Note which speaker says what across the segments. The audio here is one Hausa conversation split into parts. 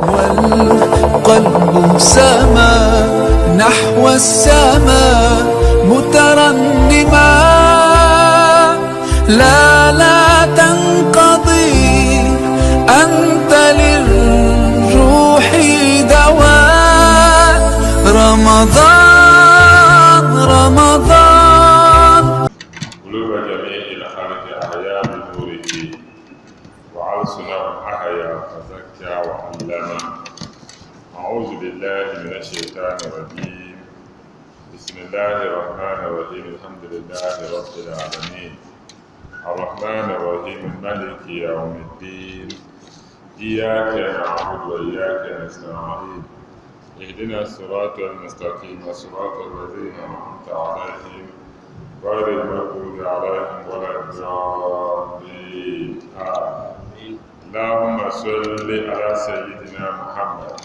Speaker 1: والقلب سما نحو السماء مترنما، لا تنقضي، أنت للروح دواء. رمضان رمضان.
Speaker 2: قلوب جميع الخلق أحيا بنوره، وألسنهم أحيا فزكى وعلم. أعوذ بالله من الشيطان الرجيم. بسم الله الرحمن الرحيم. الحمد لله رب العالمين الرحمن الرحيم مالك يوم الدين. إياك نعبد وإياك نستعين. اهدنا الصراط المستقيم صراط الذين أنعمت عليهم غير المغضوب عليهم ولا الضالين. آمين. اللهم صل على سيدنا محمد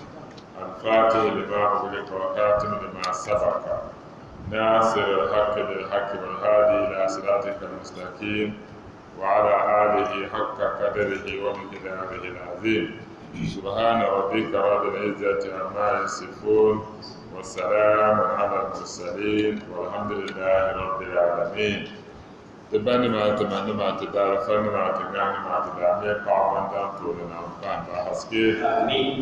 Speaker 2: الفاتح لما أغلق والخاتم لما سبق ناصر الحق بالحق والهادي إلى صراطك المستقيم وعلى آله حق قدره ومقداره العظيم. سبحان ربك رب العزة عما يصفون والسلام على المرسلين والحمد لله رب العالمين. تبني ما تمنى ما تدار فن ما تغني ما تدامي قوما دام تولنا وقام بحسكي. آمين.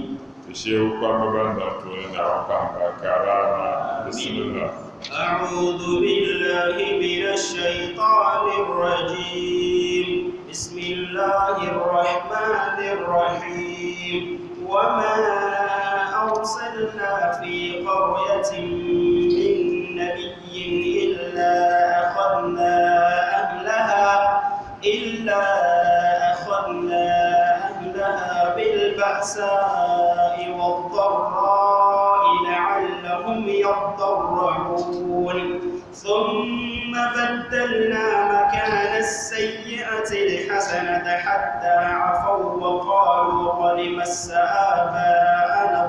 Speaker 2: تشيو قام بندام تولنا وقام بكراما. بسم الله.
Speaker 3: أعوذ بالله من الشيطان الرجيم. بسم الله الرحمن الرحيم. وما أرسلنا في قرية من نبي إلا أخذنا أهلها بالبأساء والضراء لعلهم يضرعون. ثم بدلنا مكان السيئة الحسنة حتى عفوا وقالوا قد مس آباءنا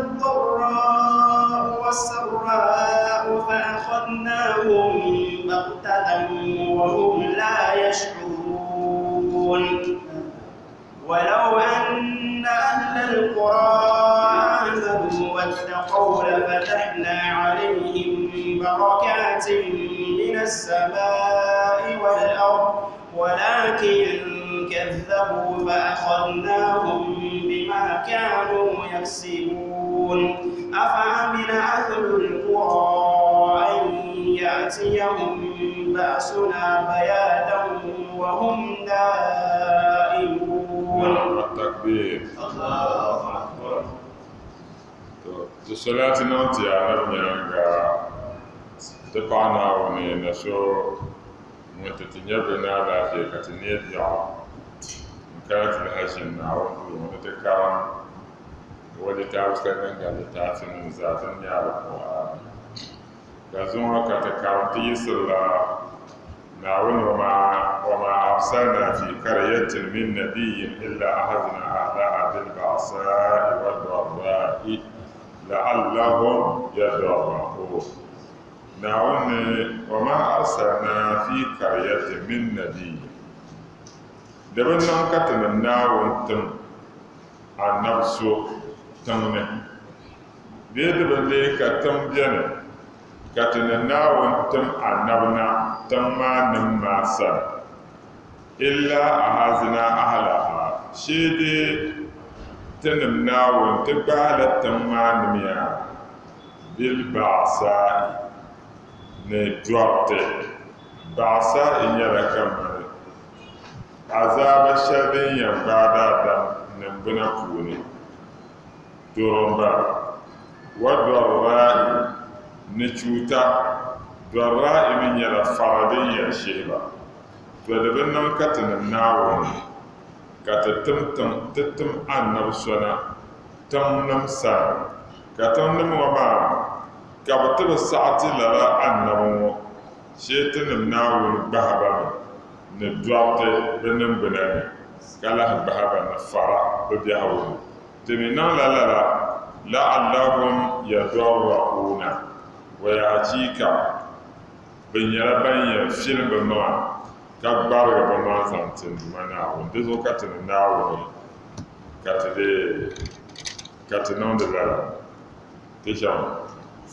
Speaker 3: الضراء والسراء فأخذناهم بغتة وهم لا يشعرون. ولو أن أهل القرى آمنوا واتقوا لفتحنا عليهم بركات من السماء والأرض ولكن كذبوا فأخذناهم بما كانوا يكسبون. أفأمن أهل القرى أن يأتيهم بأسنا بياتا وهم نائمون.
Speaker 2: التكبير. الله أكبر. تصلات نوتي على بنيانغا تقعنا ونشو متتنيبنا لا في كتنيت يا كانت الهاشم نعود ونتكرم ولتعرف كأنك لتعرفين ذاتن يا القرآن كزوما كتكرم تيسر نعون وما أرسلنا في قرية من نبي إلا أخذنا أهلها بالبأساء والضراء لعلهم يضرعون. نعون وما أرسلنا في قرية من نبي دبنا كتن نعون تم النفس تمنه دبنا كتم جنة كتن نعون تم النبنا تم نماسا إلا أخذنا أهلها شيدي تنم نعون تبالة تم نميا بالبعثاء ندوارته بعثا إن يركمه عذاب الشدين يبعد دم نبنا كوني دورنبا ودوراء نشوتا دوراء من يرى فردين شيبا تودبنا كتن الناون كتتم أن نبسنا تم نمسا كتم نموما كابتب الساعة للا أنه شيطان الناول بهبا ندوات بنم بنامي كلا بهبا نفرا ببيعون تمنى لا لعلهم يضرعون ويأتيك bin yara ban ya film bin ma ka gbarga bin ma zantin mana wanda zo ka tana nawo ka tana da lara tishan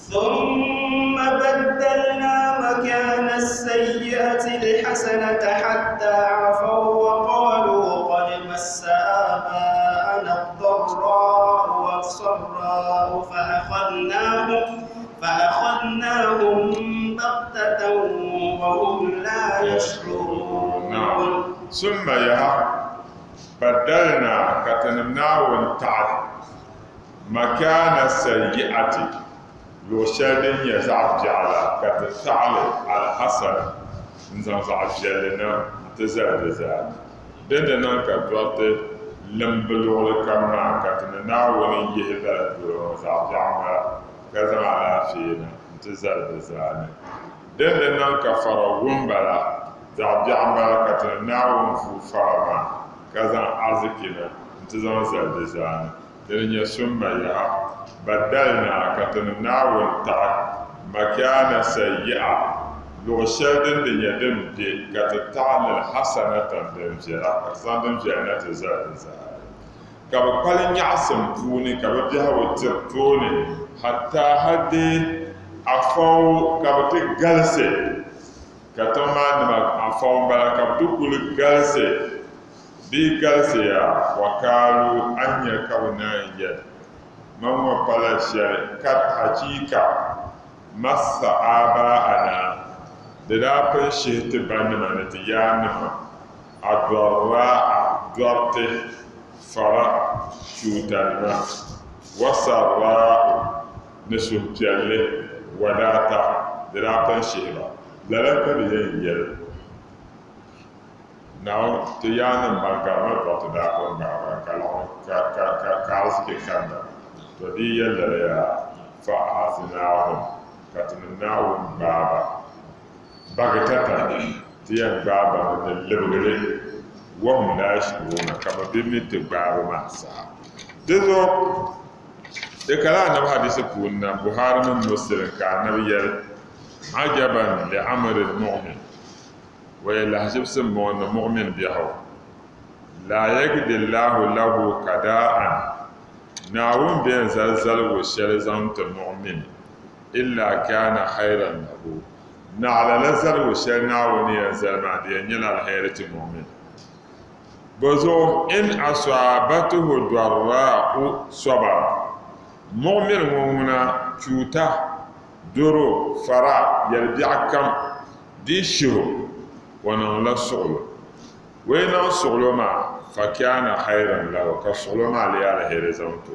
Speaker 3: ثم بدلنا مكان السيئة الحسنة حتى عفوا وقالوا قد مس آباءنا الضراء والسراء فأخذناهم بغتة وهم لا يشعرون.
Speaker 2: ثم بدلنا كتنمنا ونتعب مكان السيئة لو شادن يزعب جعلا كتتعلي على حسن نزعب جعلنا تزاد دندنا كتوات لمبلول كما كتننا ونيهذا وزعب جعلا كذا على فينا تزاد دندنا كفرون بلا زعب جعلا كتننا ونفوفارما كذا عزكنا تزاد دنيا سمى يا بدلنا كتننا والتعب مكان سيئة لو شادن يدم دي كتتعلل حسنة دمجرا كتزان دمجرا تزاد كبقال يعصم فوني كبجها وترتوني حتى هدي عفو كبتي غلسي كتما نما عفو بلا كبتو كل غلسي دي غلسي وكالوا أن يكونا يد مما بلا شيء كت حقيقة مس آباءنا دابا شهت بانما نتيانما الضراء ضرته فرا شوتانما وسراء نسوه جله وداتا دابا شهلا لذلك بيجي now tiyana bangama got da ko ngara ka kanda to di yalla ya fa asnahu katnahu baba bagatata tiyan baba da lebgere wa hum la yashuruna kama bimmi tibaba masa dezo de kala na hadisi kunna buhari min muslim ka nabiyar ajaban li amri al-mu'min وإلا حسب سمون مؤمن بيهو لا يجد الله له كداء ناوم بين زلزل وشلزم المؤمن إلا كان خيرا له نعلى نزل وشلنا ونينزل معدين يلا الخيرة المؤمن بزو إن أصابته ضراء صبر مؤمن ومنا شوتا درو فرا يرجع كم دي شهو ونن لا سغلو وين سغلو ما فكان خيرا له كسغلو ما ليال هيرزمتو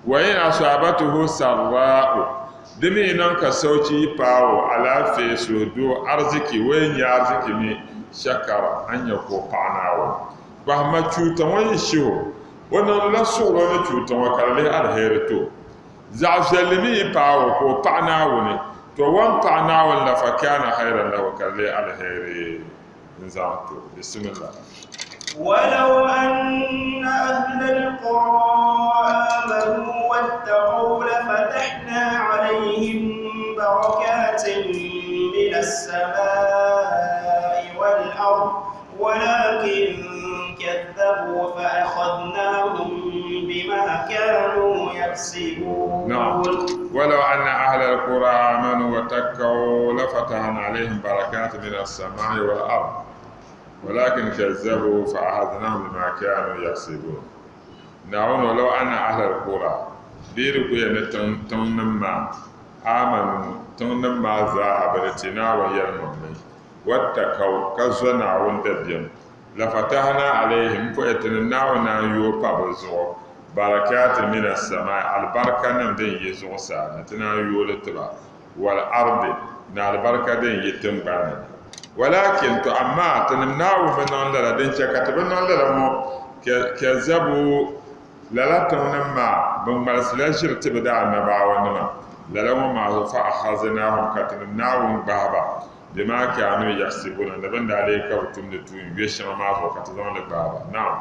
Speaker 2: وين أصابته سراء دمي نان كسوتي باو على فيسو دو أرزكي وين يا أرزكي مي شكر أن يكو قعناو بهما تشوتا وين شهو ونن لا سغلو ما تشوتا وكالي الهيرتو زعزلمي باو كو قعناوني توقعنا ولا فكان خيرا له كاللي على خير نزامته بسم الله.
Speaker 3: ولو أن أهل القرى آمنوا واتقوا لفتحنا عليهم بركات من السماء والأرض ولكن كذبوا فأخذناهم بما كانوا يكسبون.
Speaker 2: نعم. ولو أن أهل القرى آمنوا واتقوا لفتحنا عليهم بركات من السماء والأرض ولكن كذبوا فأخذناهم بما كانوا يكسبون. نعم. ولو أن أهل القرى بيركوا ينتنما آمنوا تنما ذهبتنا ويرمون واتقوا كزنا وندبيم لفتحنا عليهم فأتنا ونايو بابزو بركات من السماء البركة نمدين يزو سانا تنايو لتبا والأرض نا البركة دين يتنبانا ولكن تأما تنمناو من الله دين شكتبنا الله مو كذبوا للا تنما بمرسلا شرط بدا النبا ونما للا ما فأخذناهم كتنمناو بابا بما كانوا يحسبون نبند عليك وتمنتو يشما ما هو كتزون لبابا. نعم.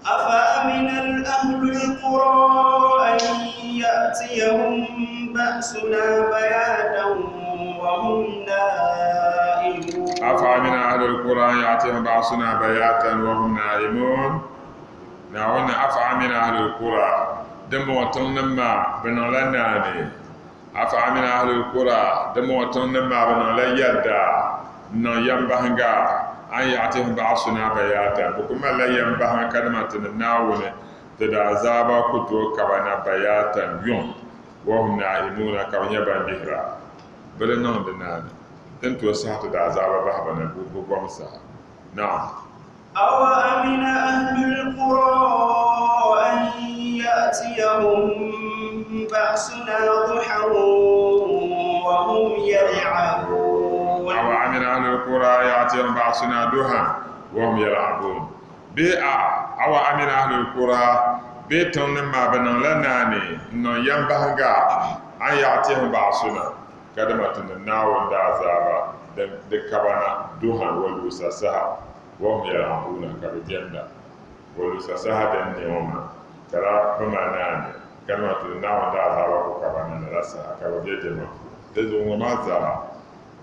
Speaker 2: أفأمن الأهل القرى أن يأتيهم بأسنا بياتا
Speaker 3: وهم نائمون
Speaker 2: أفأمن أهل القرى يأتيهم بأسنا بياتا وهم نائمون نعونا أفأمن أهل القرى دم وطنما بنولناني أفأمن أهل القرى دم وطنما بنوليدا نو ينبهنغا أن يأتيهم بأسنا بياتا بكما لا ينبهن كلمة الناون تدا زابا كتو كبنا بياتا يوم وهم نائمون كبنا بمهرا بلنون دناني انتو ساعة دا زابا بحبنا بقومسا نعم
Speaker 3: أو أمن أهل القرى أن يأتيهم بأسنا ضحى وهم يلعبون
Speaker 2: أو أمن أهل القرى يأتيهم بأسنا ضحى وهم يلعبون أو أمن أهل القرى بيتهم لما بنوا لناني إنه ينبهنغا أن يأتيهم بأسنا كدما تنناو دا زابا دكبنا ضحى والوساسها وهم يلعبون كالجنة والوساسها دنيوما كلا بمعنى كلمة تنناو دا زابا كبنا نرسها كالجنة تزوم ما زابا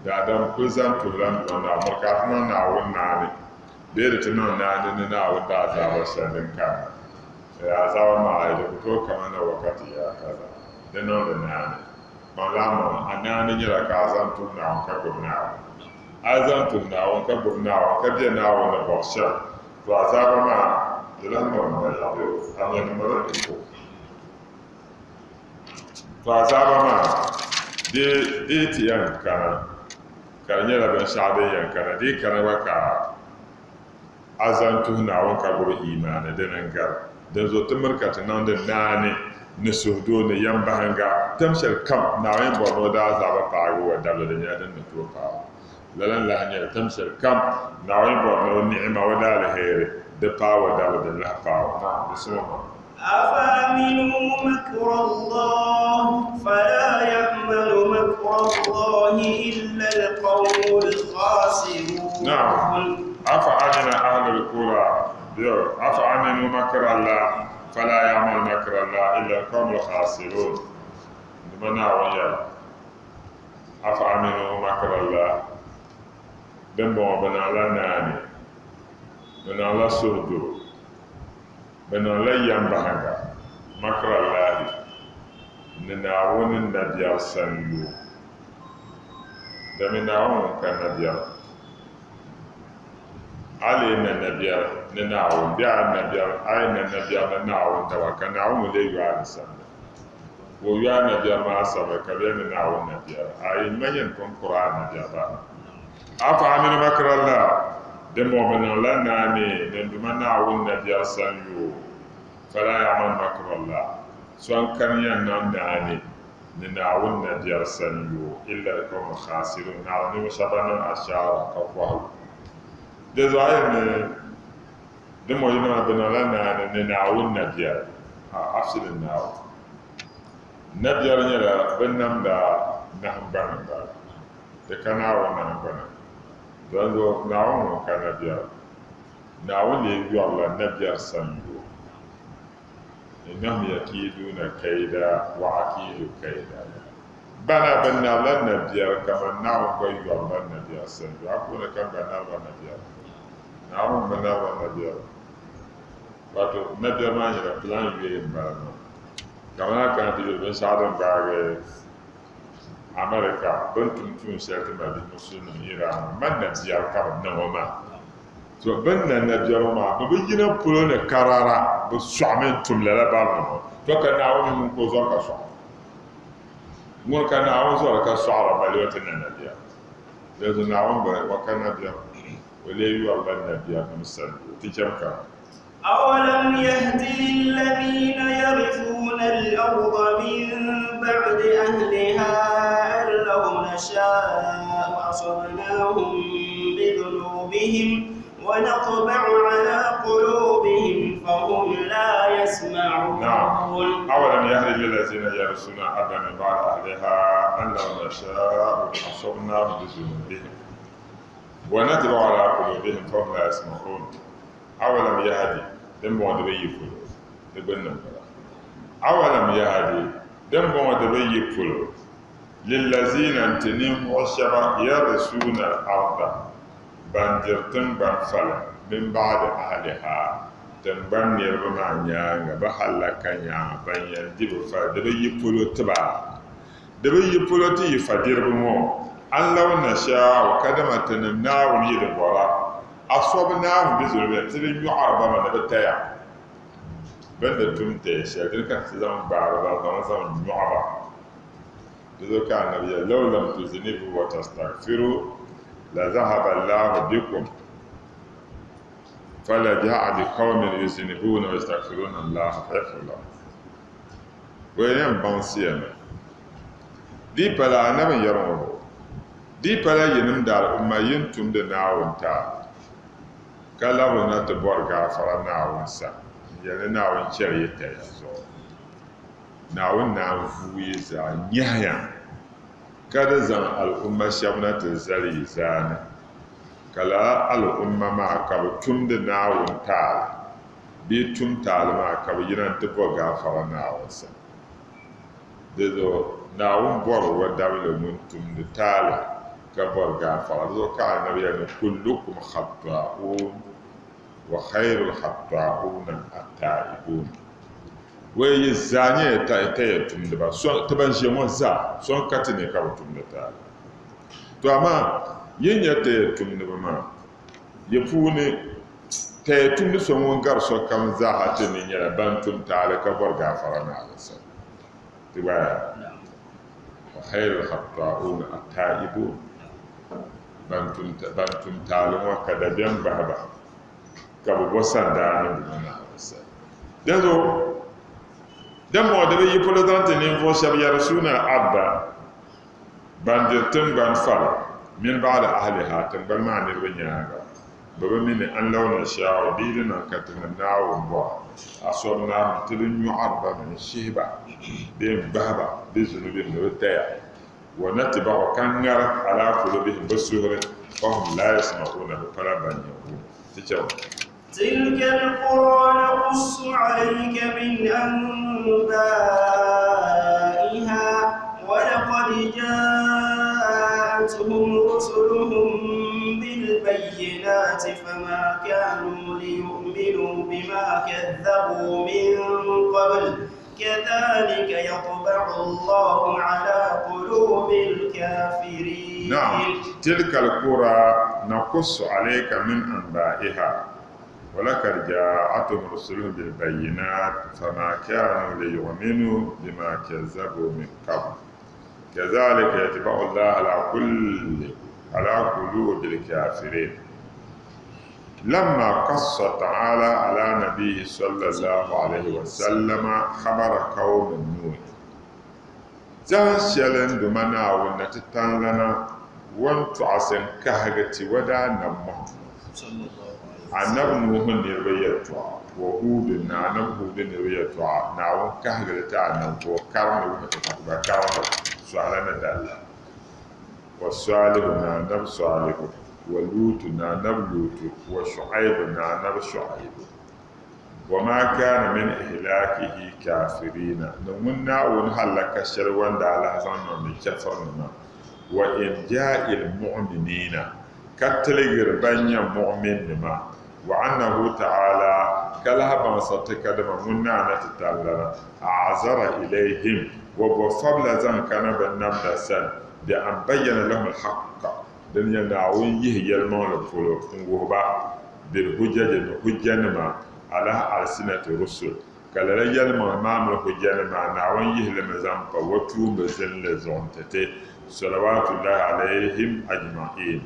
Speaker 2: da dam kuzan tulan wanda markatuna na wannan ne da tunan na na wanda azaba sanin kan ya azaba ma ai da to kamar na wakati ya kaza dan nan da nan malama anani jira ka azan tunna on ka gubna azan tunna on ka gubna on ka je na wannan bosha to azaba ma dilan mun da ya do amma ne mara ko to azaba ma de tiyan kana karanya la ben shaabe yan kana di kana waka azan tuhna wan ka go imana denan gar dan zo tumarka tanan da nane ne sohdo ne yamba hanga tamshal kam na wan borno da zaba paago wa dabla da nya dan to pa lalan la hanya tamshal kam na wan borno ni'ma wa dal here da pa wa dabla da la pa na bismillah
Speaker 3: أفأمنوا مكر الله فلا يأمن مكر الله إلا القوم الخاسرون
Speaker 2: نعم أفأمن أهل القرى أفأمنوا مكر الله فلا يأمن مكر الله إلا القوم الخاسرون لمنا ويا أفأمنوا مكر الله دموا بنا لناني بنا الله سردو بنا لا ينبهنغا مكر الله نناون النبي سنيو دمناون كان نبي علي النبي نناون بيع النبي أين النبي نناون توا كناون لي يوانسا ويا النبي ما سبق كبير نناون النبي أي ما ينكم قرآن النبي أفأمن مكر الله دمو بنا لناني ندمنا والنبي سنيو فلا يعمل مكر الله سواء كان ينام نناول نبي سنيو إلا القوم الخاسرون نعم وشبنا أشعار كفوه دزاير دمو ينام بنا لناني نناول نبي أفسد الناو نبي رنيلا بنام دا نهم بنا دا دكناو نهم بنا دانزو ناو كان نبي ناول يبي الله نبي سنيو إنهم يكيدون كيدا وأكيد كيدا بنا بنا لنا بيار كما ناو بيو لنا بيار سنجو أكون كم بنا لنا بيار ناو بنا لنا بيار باتو نبيا ما يلا بلان بيار بنا كما كان تقول بن سعدم باغي أمريكا بنتم تون سيرتم بين مسلمين إيران من نبيار كم نوما so banna nabiyar ma ba bigina pulo ne karara ba suamen tumla la ba no to ka na woni mun ko zo ka so mun ka na woni zo ka so ala ba le tan nabiya da zo na won ba wa kan nabiya wale yu Allah nabiya musal tijarka
Speaker 3: أولم يهد للذين يرثون الأرض من بعد أهلها أن لو نشاء أصبناهم بذنوبهم ونطبع على قلوبهم فهم لا يسمعون.
Speaker 2: نعم. أولم يهد للذين يرثون الأرض من بعد أهلها أن لو نشاء أصبناهم بذنوبهم ونطبع على قلوبهم فهم لا يسمعون. أولم يهدي دم بوندبي يفلو دبنا أولم يهدي دم بوندبي يفلو lillazina tinin washaba yarsuna al-arda bandirtin banfala min ba'da ahliha tamban nirba ma nyaanga ba halaka nya ban yandi bu fa da yi polo tiba da yi polo ti fa dirba mo an launa sha wa kadama tanan nawun yi da bora aswab nawun bi zulma tilin yu'arba ma da taya banda tumte sha dirka zan ba ba zan yu'arba ذكر النبي لو لم تذنبوا وتستغفروا لذهب الله بكم فلجاء بقوم يذنبون ويستغفرون الله فيغفر لهم وين بانسيما دي بلا نبي يرون دي بلا ينم دار أما ينتم دناون تا كلامنا تبور غافر ناون سا يعني ناون شريعة يزور ناون فويزا نيايا kada zan al'umma shabna ta zari zana kala al'umma ma ka tun da nawun ta bi tun ta ma ka yinan ta bo gafara nawasa da zo nawun bor wa dawla mun tun da tala ka bo gafara zo ka annabi ya kullukum khata'un wa khairul khata'un at-ta'ibun wai zanye ta ya tumda ba so ta ban shi mo za son kati ne ka tumda ta to amma yin ya ta ya tumda ba ma ya fune ta ya tumda so mon gar so kam za ha ta ne ya ban tumta ala ka bar gafara na alsa tiba wa khairul khata'un at-ta'ibun ban tumta ala wa kada biyan baba ka bo sanda ne na alsa dazo dan mo da yi polodante ne fo shab yarsuna abba bandirtin ban fara min ba'da ahliha tambal ma ne banyaga baba min an launa sha'a bidina katina nawo bo asobna tilin yu'arba min shihba bi baba bi zunubin rutaya wa natba kangar ala qulubihim basuhra fa hum la yasma'una fala ban yaqul tijaw
Speaker 3: تلك القرى نقص عليك من أنبائها ولقد جاءتهم رسلهم بالبينات فما كانوا ليؤمنوا بما كذبوا من قبل كذلك يطبع الله على قلوب الكافرين
Speaker 2: نعم تلك القرى نقص عليك من أنبائها ولقد جاءتهم رسلهم بالبينات فما كانوا ليؤمنوا بما كذبوا من قبل كذلك يتبع الله على قلوب الكافرين لما قص تعالى على نبيه صلى الله عليه وسلم خبر قوم نوح زان شلن دمنا ونتتان لنا وانتعسن كهجتي ودا نمه annabi nuhu ne bayatwa wa hud na annabi hud ne bayatwa na won ka hagalta annabi ko karma ne ta ba karma su alana da Allah wa salih na annabi salih wa lut na annabi lut wa shu'aib na annabi shu'aib wa ma kana min ihlakihi kafirina mun na won halaka shar wanda Allah zanna mai kafarna wa in ja'il mu'minina katligir banya mu'min ma وعنه تعالى كلها بمسطك دم منا نتتالنا أعذر إليهم وبفضل ذن كان بالنبدا سن بأن بين لهم الحق دنيا ناوين يهي المولى فلو وبا بالحجج الحجة على ألسنة الرسل كلا يلما مام الحجة ناوين يهي لمزامبا وتوم بزن لزونتتي صلوات الله عليهم أجمعين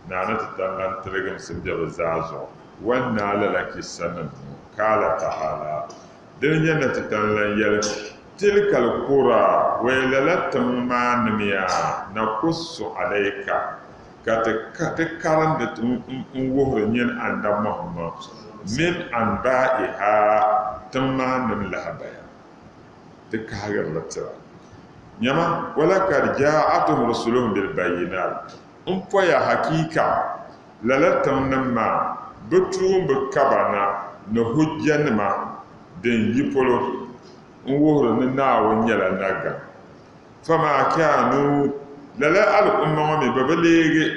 Speaker 2: نانا تتالنا ترغم سمجة بزازو wannan lalaki sanan kala ta'ala din yana titan yal tilkal qura wa lalatum ma namiya na kusu alayka kata karan da in wohrin yin anda muhammad min anba'iha tamman lahabaya duk hagar latira nyama wala kar ja'atuhum rusuluhum bil bayyinat in ya hakika lalatum namma butum bu kabana na hujjanima den yipolo nwuhuru ni nawo nyala naga فما كانوا للا الأمة ببليغ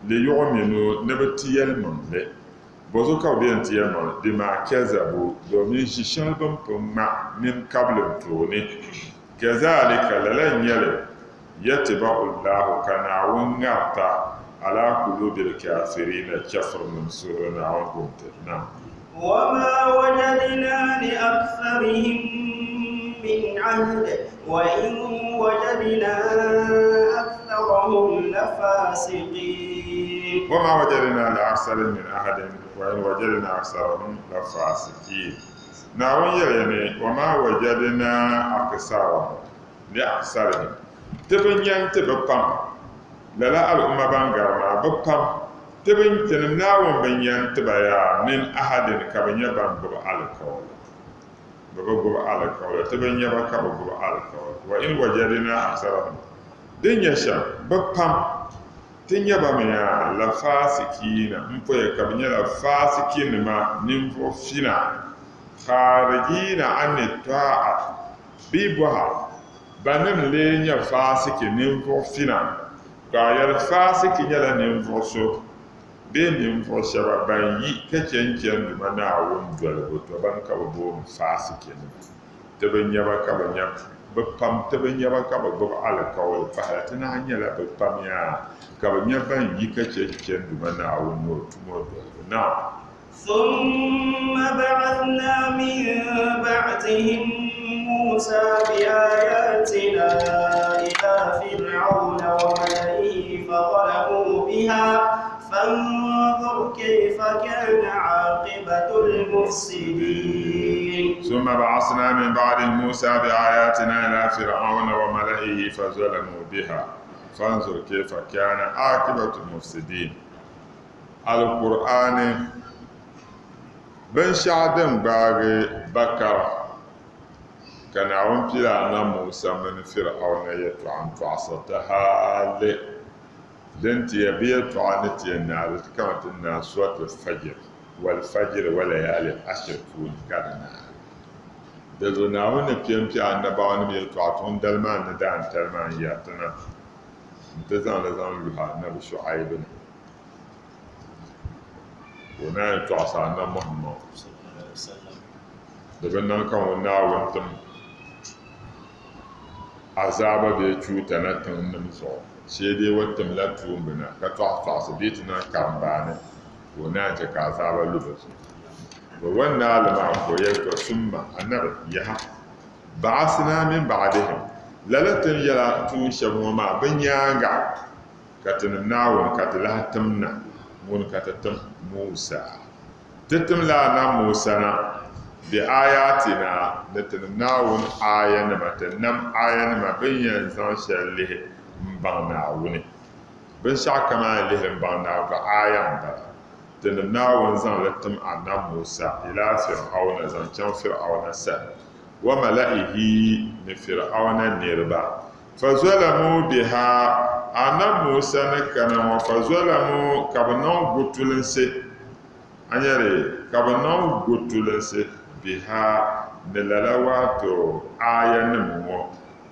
Speaker 2: ليؤمنوا نبتيال من bozo ka bi antiyama de ma kazabu domin shi shalban fumma min qablin tuni kazalika lalan yale yatba'u Allah kana wangata ala qulubil kafirin kafir min surana wa kuntina
Speaker 3: وما وجدنا لأكثرهم من عهد وإن وجدنا أكثرهم لفاسقين
Speaker 2: وما وجدنا لأكثر من أحد وإن وجدنا أكثرهم لفاسقين ناوين يليني وما وجدنا أكثرهم لأكثرهم تبين تبقى للا الأمة بانغرما بقى تبين تناوين بين تبايا من أحد كبن يبان بقى الكول بقى الكول تبين يبقى بقى الكول وإن وجدنا أكثرهم دين يشا بقى tin yaba me ya la fasikina mpo ya kabinya la fasikina ma nimfo fina kharijina an ta'a bibwa banan le nya fasiki nimfo fina ka ya fasiki nyala nimfo so de nimfo shaba banyi ka cencen du mana won dole to ban ka bo fasiki ne te ban yaba ka ban yaba bapam te ban yaba ka ba alkawal fa tana hanya la bapam ya كابنيا يكتشف بمنا ونور نعم
Speaker 3: ثم بعثنا من بعدهم موسى بآياتنا إلى فرعون وملئه فظلموا بها فانظر كيف كان عاقبة المفسدين
Speaker 2: ثم بعثنا من بعد موسى بآياتنا إلى فرعون وملئه فظلموا بها فانظر كيف كان عاقبة المفسدين القرآن بن شعدن باغي بكر كان عون بلا موسى من فرعون يتعن تعصتها لنت يبيت عنت النار كما تنا سورة الفجر والفجر وليالي عشر كون كان دزناون بيم بي annabawan bi ta'tun dalman dan talman ya tana dazan luha nabi shu'aib wana ta'sa na muhammad sallallahu alaihi wasallam daban nan kan wana wantum azaba be cuta na tan nan so sai dai wattam la tumbina ka ta'sa bitina kambane wana ta ka azaba lubasu wannan alama koyar da summa annabi ya ba'asna min ba'dihim lalatin yala tun shabu ma banyanga katin nawon katlatamna mun katatam Musa tatam la na Musa na bi ayatina natin nawon ayana matanam ayana ma banyan zan shalle mbana wuni bin shaka ma lihin bana ga ayan ba تناول زان لتم عنا موسى إلى فرعون زان كان فرعون سا وملئه من فرعون نيربا فظلموا بها عنا موسى نكنا فظلموا كبناو غتولنسي أنيري كبناو غتولنسي بها نلالواتو آية نمو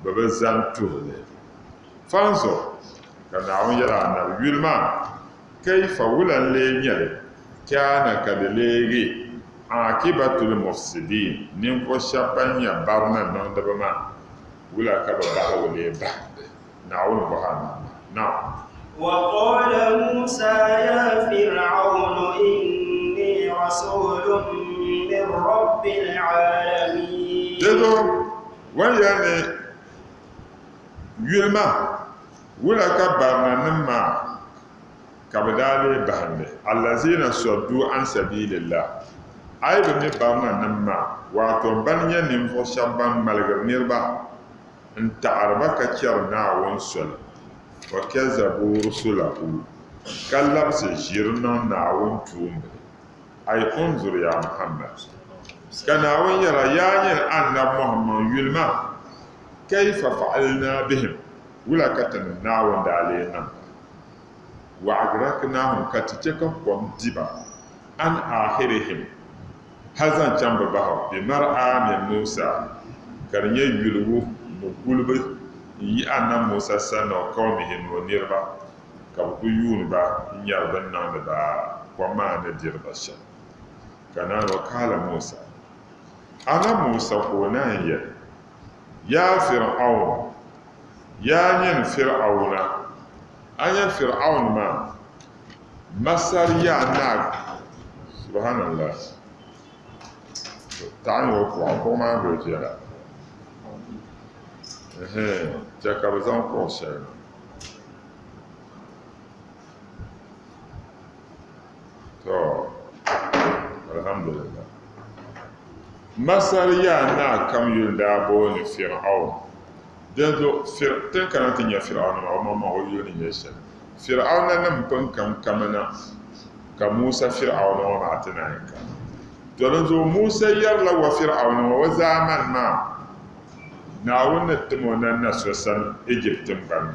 Speaker 2: ببزان تولي فانزو كنا يرى النبي يلمان كيف ولن لينيل كان كدليغي عاقبة المفسدين نينكو شابان يا بارنا نون دبما ولا كبا وليبا نعون بهانا نعم
Speaker 3: وقال موسى يا فرعون إني رسول من رب العالمين
Speaker 2: دلو ويعني يلما ولا كبارنا نما kabdale bahande allazina saddu an sabilillah ay be barna namma wato banya nim fo shabban malgar nirba anta arbaka charna won sol wa kazabu rusulahu kallab se jirna na won tumbe ay unzur ya muhammad kana won yara yayin annab muhammad yulma kayfa fa'alna bihim wala katana na won dalena وأغرقناهم كتجك ومدبا عن آخرهم هذا جنب بها بمرأة من موسى كان يلو مقلب yi annabi Musa sanna qawmihi wa nirba ka ku yuni ba in ya banna da ba kuma na dirba sha kana wa kala Musa ana Musa ko nan ya fir'aun ya yin fir'auna anya fir'aun ma masar ya na subhanallah ta'ani wa ko ma go jira jakabzan ko shayna to alhamdulillah masar ya na kam yunda bo ni fir'aun dezo ten kana tin ya fir'aun ma o yoni yesha fir'aun nan pan kam kamana ka Musa fir'aun wa ma atana ka to zo Musa yarla wa fir'aun wa zaman ma na wannan timonan na sosan Egyptin ban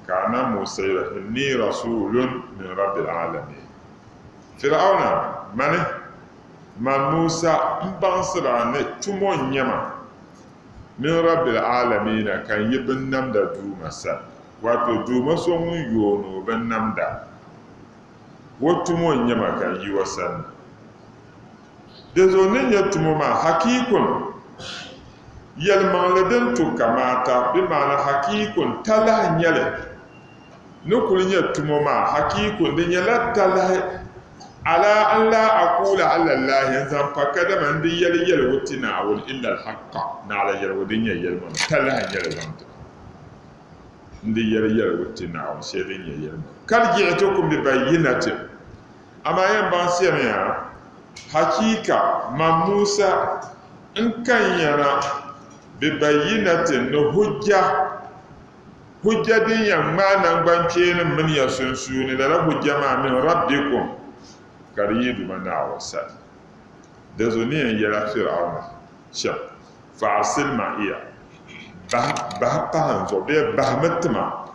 Speaker 2: kana Musa inni rasulun min rabbil alamin fir'auna mane man Musa ban sira ne tumon yama min rabbil alamin kan yibin nam da du masa wato du maso mun yono ban nam da wato mon yama kan yi wasan da zo ne ya tumo ma hakikun yalmaŋli to kamata bi maana hakikun talahi nyɛli ni kuli nyɛ tumo maa hakikun di nyɛla talahi ala an la aqula ala llahi n zaŋ pa kadama n di yɛli yɛligu ti naawuni illa alhaqa naala yɛligu di nyɛ yɛlimana talahi nyɛli zaŋ ti n di yɛli yɛligu ti naawuni shɛli din nyɛ yɛlimana kad ji'tukum bi bayyinatin ama yɛn baŋ sɛmi ya hakika ma Musa n kan yana bibayinatin na hujja din yamma nan gbanke ni min ya sunsuni da la hujja ma min rabbikum karidu mana wasa da zuniyan yara fir'auna sha fa'sil ma iya ba hanzo be ba matma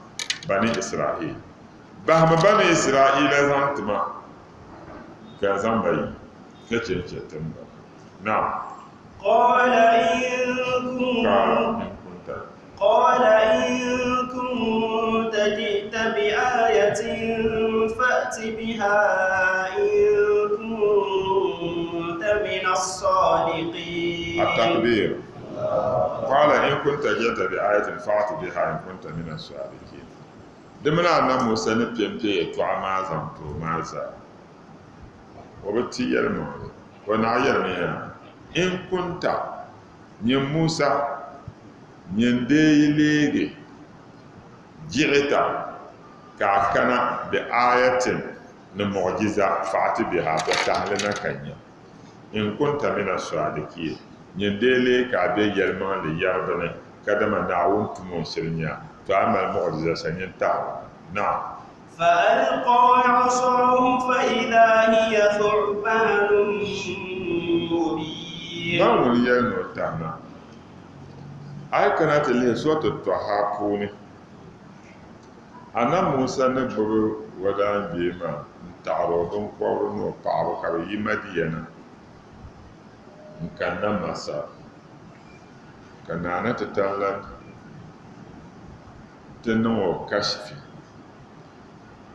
Speaker 2: bani isra'il ba ma bani isra'ila zantuma ka zambai kace ce tamba na
Speaker 3: قال إن كنت جئت بآية فأت بها إن كنت من الصادقين.
Speaker 2: التكبير. قال إن كنت جئت بآية فأت بها إن كنت من الصادقين. دمنا أن موسى نبيم بيه تعمازم تومازا وبتي يرمون ونعير نيها in kunta nyin Musa nyin deilege ji'ita ka kana bi ayatin na mu'jiza fa'ati biha ta tahlina kanya in kunta min as-sadiqin nyin deile ka be yalma li yardana kadama da'un tumon sirnya to amal mu'jiza sanyin ta na
Speaker 3: فألقى عصاه فإذا هي ثعبان مبين
Speaker 2: ما ولي نوتانا أي كانت اللي صوت التحاكوني أنا موسى نبغى ودان بيما تعرضون قارن وقارو كبي مدينة كان مسا كان أنا تتعلم تنو كشفي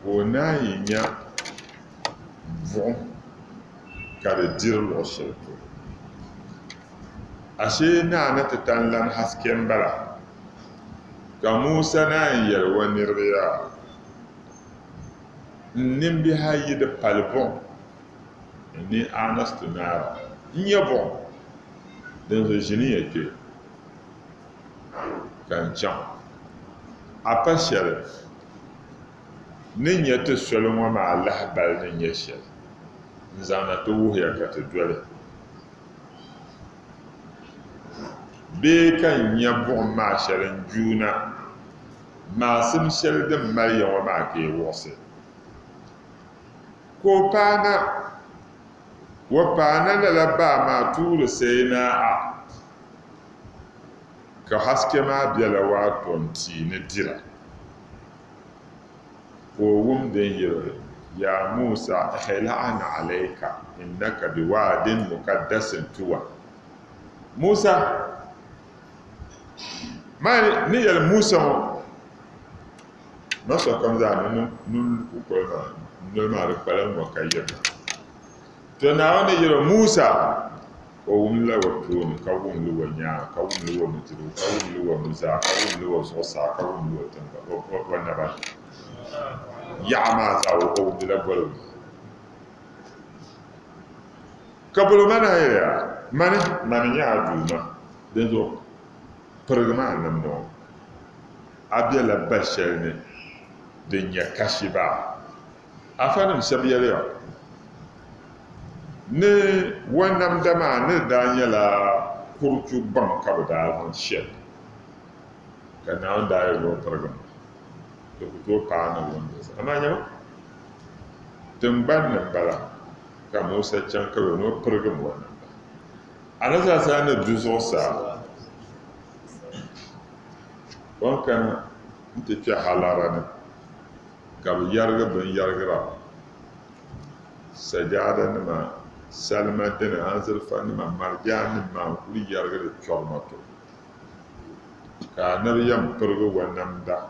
Speaker 2: وناينيا فون كالدير الوشيكو ashe na na tatallan hasken bara ga Musa na yarwa nirya nin bi hayi da palbon ni anastu nara nyebo dan zo jini yake kan can a fashar nin ya ta solon wa ma Allah bal nin ya shel zana to wuya ka ta dole be kan ya buɣum maa shɛli n juuna maasim shɛli din mali yawa maa ka yi wuɣisi ko paana lala baa maa tuuri seena a ka haske maa bɛla waa tontii ni dira ko wum din yiri ya Musa ihla'ana alayka innaka biwadin muqaddasin tuwa Musa ma ni yel Musa ma so kam za nun ko ma no ma ru pala mo kayya to na wani yel Musa o wumla wa tuni ka wumlu wa nya ka wumlu wa mutiru ka wumlu wa musa ka wumlu wa sosa ka wumlu wa tamba wa naba ya ma za wa ko wumla bolo ka bolo mana ya mani ya duma dezo programa nan no abiya la bashar ne den ya kashiba afanin sabiyale ne wannan dama ne da nyala kurcu ban ka da han shet kana da ya go program to to pa na wanda amma nya tumban nan bala ka Musa can ka no program wannan anasa sa ne duzo sa wankan nte fi halara ne ka yarga ban yarga sajada ne ma salma dana anzar fani ma marjan ma kuli yarga da chormato ka naryam pergo wannan da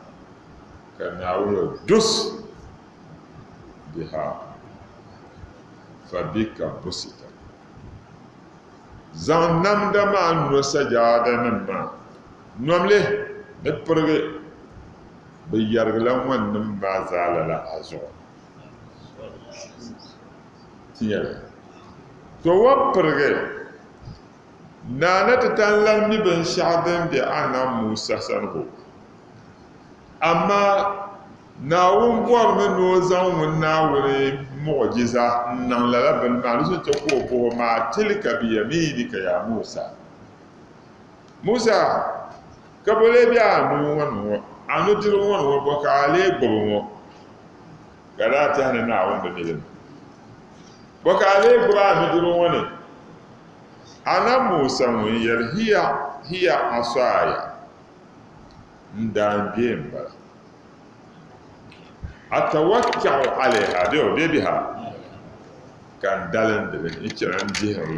Speaker 2: ka nawo dus biha fabika busita zan nam da ma no sajada nan ma nomle ne pergo bi yarga lan wannan ba zalala azo tiyara to wapperge nana ta tallan mi ben sha'dan bi ana Musa sanho amma na won bor me no zan won na wore mu'jiza nan la ben ma lu ta ko ma tilka bi yaminika ya Musa ka bole bi anu won anu diru won bo ka le gbo kada ta na won be milin boka ale gura mi duro woni ana Musa mun yar hiya asaya ndan gemba atawakkau alaiha de biha kan dalan de in kiran jihar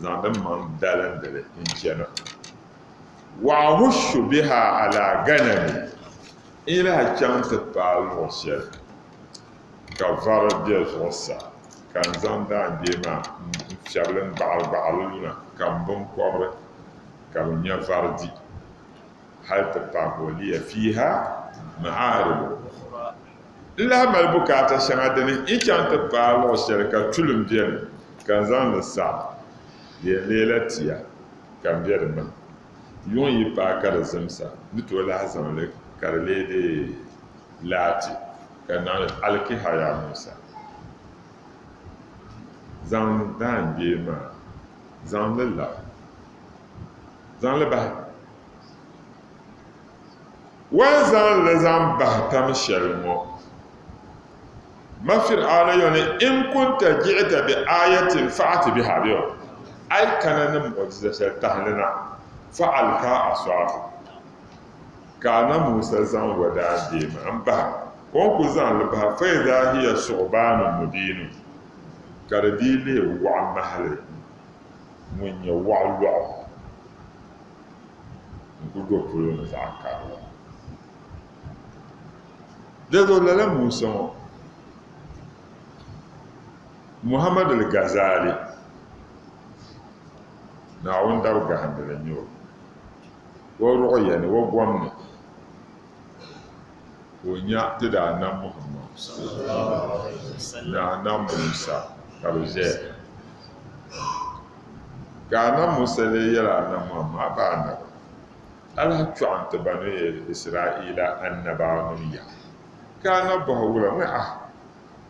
Speaker 2: zandan man dalan de in kiyana wa hushu biha ala ganami ila chance par l'osiel ka var de zosa kan zanda dema shablan ba'aluna kan bon kobre kan nya fardi hal taqawliya fiha ma'arib la mal bukata shagadani ikan ta balo shirka tulum den kan zanda sa de lelatiya kan biyar man yon yi pa kar zamsa nito la zamale karle de lati kan alki haya Musa zan dan bema zan le ba wa zan le zan ba tam sharmo ma fir'auna yone in kunta ji'ta bi ayatin fa'ati biha biyo ay kana nan mu'jiza ta tahlina fa'alka aswafu kana Musa zan wada bema an ba ko ku zan le ba fa idha hiya su'banun mubin karadile wa mahle munya wa lo ngugo pulo na zakara dedo la Musa Muhammad al-Ghazali na wanda ga handale nyo wo roya ne wo gwamna wonya tida na Muhammad na Musa karuze kana Musa le yara na Muhammad ba na ala chu'an tabanu Isra'ila annaba nuniya kana bahura ma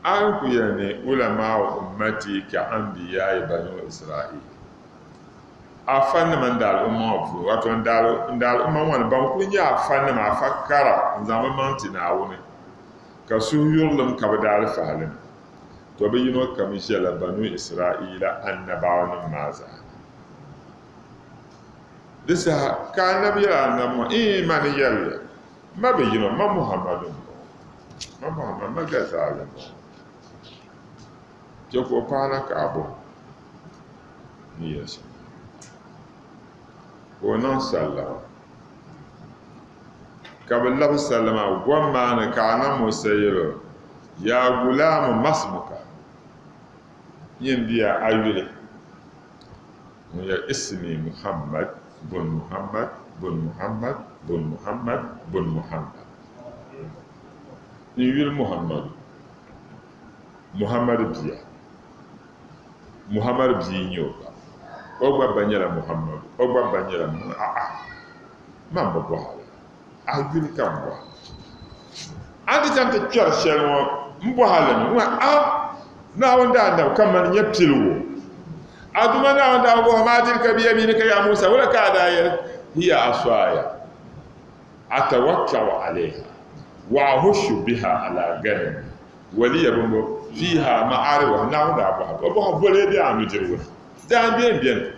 Speaker 2: an ku yani ulama wa ummati ka anbiya banu Isra'il afanna man dal umma fu wato ndal umma wan ban ku nya afanna ma fakkara zaman mantina woni ka su yurlum ka badal fahalin to be yino kamishela banu Isra'ila annabawan maza disa ka nabiya annama imani yalla ma be yino ma Muhammadun ma Ghazali joko pana kabo ni yasa ko non sala kabla sallama gomma na kana musayiro ya gulam masmuka yin biya ayyule ya ismi muhammad bun muhammad bun muhammad bun muhammad bun muhammad yul muhammad muhammad biya muhammad biya nyoba ogba banyala muhammad ogba banyala mamba bo ayyul kamba andi tante kyar shelmo mbo halem wa na wanda da kamar ya pilwo aduma na wanda go ma tilka bi yaminika ya musa wala ka da ya hiya aswaya atawakkau alaiha wa ahushu biha ala ganim wali yabumbo fiha ma'arib na wanda ba bole da anu jirwa da bien bien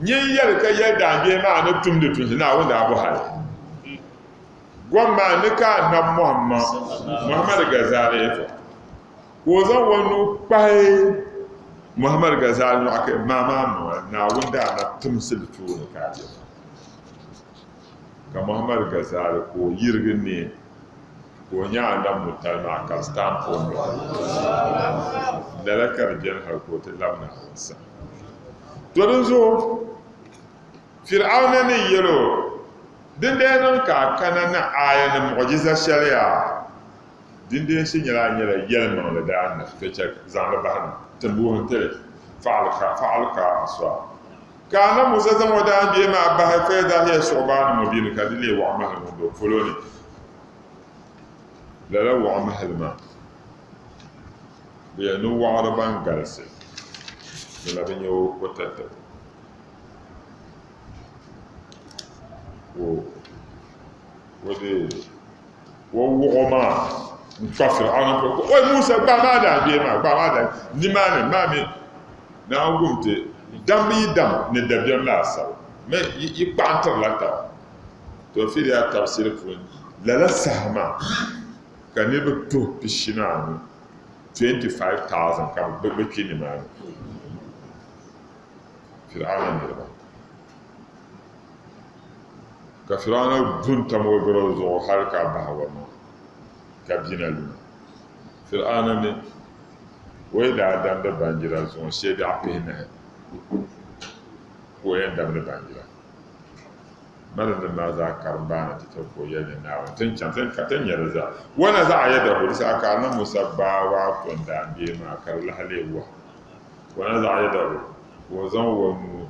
Speaker 2: nyen yar ka ya da bien ma na tumde tun na wanda abu hal gwamma ni ka na muhammad gazali ito ko zan wani pai muhammad gazali aka mama na wanda na tumsil tun ka je ka muhammad gazali ko yirgin ne ko nya da mutalma ka stamp on da la karjan har ko ta lamna sa to don zo fir'auna ne yero din da nan ka kana na ayan mu'jiza shari'a din da shi nyala yelma da da na fece zan ba tambuhun tare fa'alka aswa kana musa zan wada biye ma ba fa da ya soban mubin ka dile wa mahal do foloni la wa mahal ma biya no wa araban galse la binyo potata wo ma nkafir ana ko o musa ba ma da bi ma ni ma ne ma mi na gumte dam ne da biyan la sa me yi pantar la ta to fi ya tafsir fun la sahma kan ne to pishina 25,000 kan be kini ma fir'auna ne ba ka fir'auna bunta mo goro zo har ka ba hawa ma ka binalu fir'auna ne wai da dan da banjira zo she da apena ko yan da banjira madan da ma za karbana ta ko yana na tun can san ka tan yarza wana za a yada hu sai aka nan musabbawa to da be ma kar lahalewa wana za a yada ko zan wonu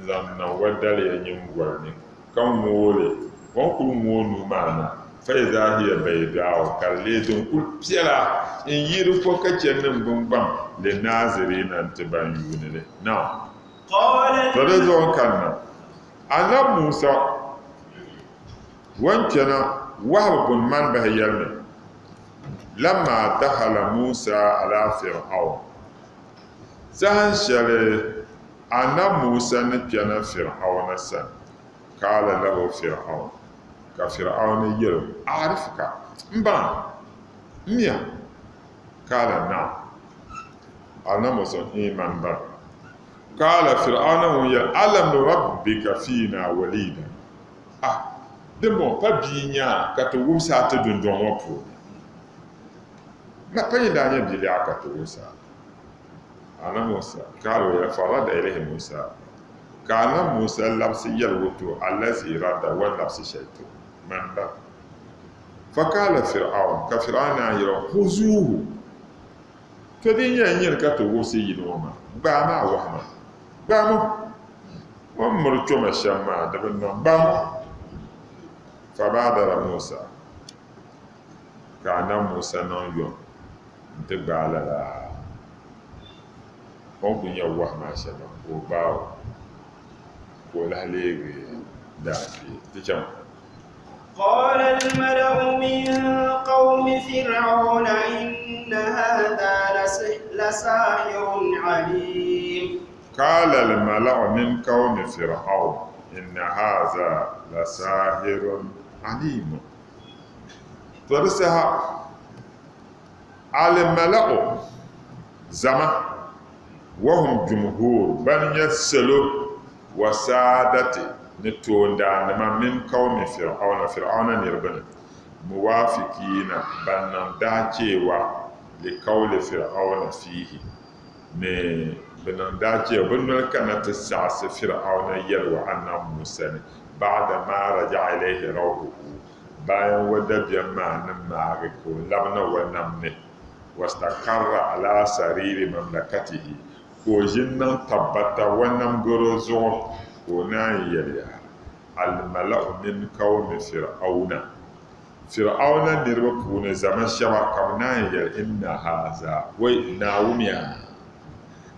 Speaker 2: zan na wadale yin gwarni kan wole wọn kuru wonu mana fai zahiya bai dawo kalle don kulfiyara in yi rufo kacce nan bambam da naziri nan ta ban yuni ne na tare zuwan kanna annan musa wanke na wahabun man bahayyar ne lamma dakhala musa ala fir'aun sahan shari annan musa na fiye fir'aun san قال له فرعون كفرعون يرم أعرفك مبان ميا قال نعم أنا مصن إيمان بان قال فرعون ألم نربك فينا وليدا دمو فبينيا كتوم ساتة دندون وفو ما كان دانيا بيلي كتوم ساتة أنا موسى قالوا يا فرد إليه موسى كان موسى لبس يلوتو الذي رد ولبس شيطان من باب فقال فرعون كفرعون يرى خذوه فدين ينير كتو وسي نوما باما وهما باما ومرتو مشما دبن باما فبادر موسى كان موسى نيو تبالا لا وكن يوهما شما وباو ولا ليه دافي تجمع
Speaker 3: قال الملأ من قوم فرعون إن هذا لساحر عليم
Speaker 2: قال الملأ من قوم فرعون إن هذا لساحر عليم فرسها على الملأ زمان وهم جمهور بني السلوك وسادتي نتوندا نما من قوم فرعون نربنا موافقين بنن داچewa لقول فرعون فيه ne بنن داچewa بنن كانت ساس فرعون يلوى عن موسى بعد ما رجع إليه روحه bayan wadda jama'a nan ma ko labna wannan ne wastaqarra ala sariri mamlakatihi ko jinnan tabbata wannan gorozo ko nan yariya al mala'u min qaumi fir'auna dirba ko ne zaman shaba kamna yar inna haza wai nawumiya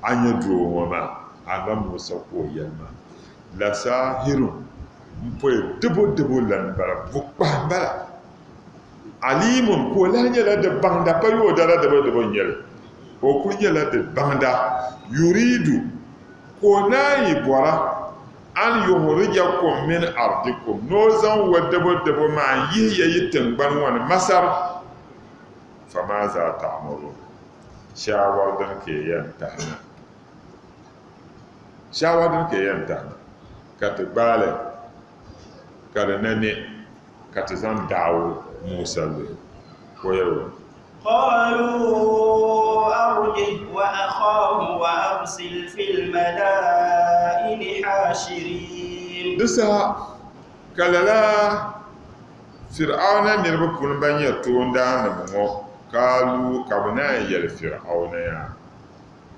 Speaker 2: anya duwama alam musa ko yalma la sahirun mpoye dubu lan bara bukba bara alimun ko la nyala de banda pa yo dara de bo nyel o ku nyala de banda yuridu ko nayi bora an yuhrijakum min ardikum no zan wadda bo ma yi tangban wani masar fama za ta'muru shawadan ke yanta katibale kada nane kata zan dawo Musa le koyarwa
Speaker 3: qalu arjih wa akhahu wa arsil fil madaini hashirin
Speaker 2: dusa kalala fir'auna nirba kun banya tonda na mo kalu kabna yal fir'auna ya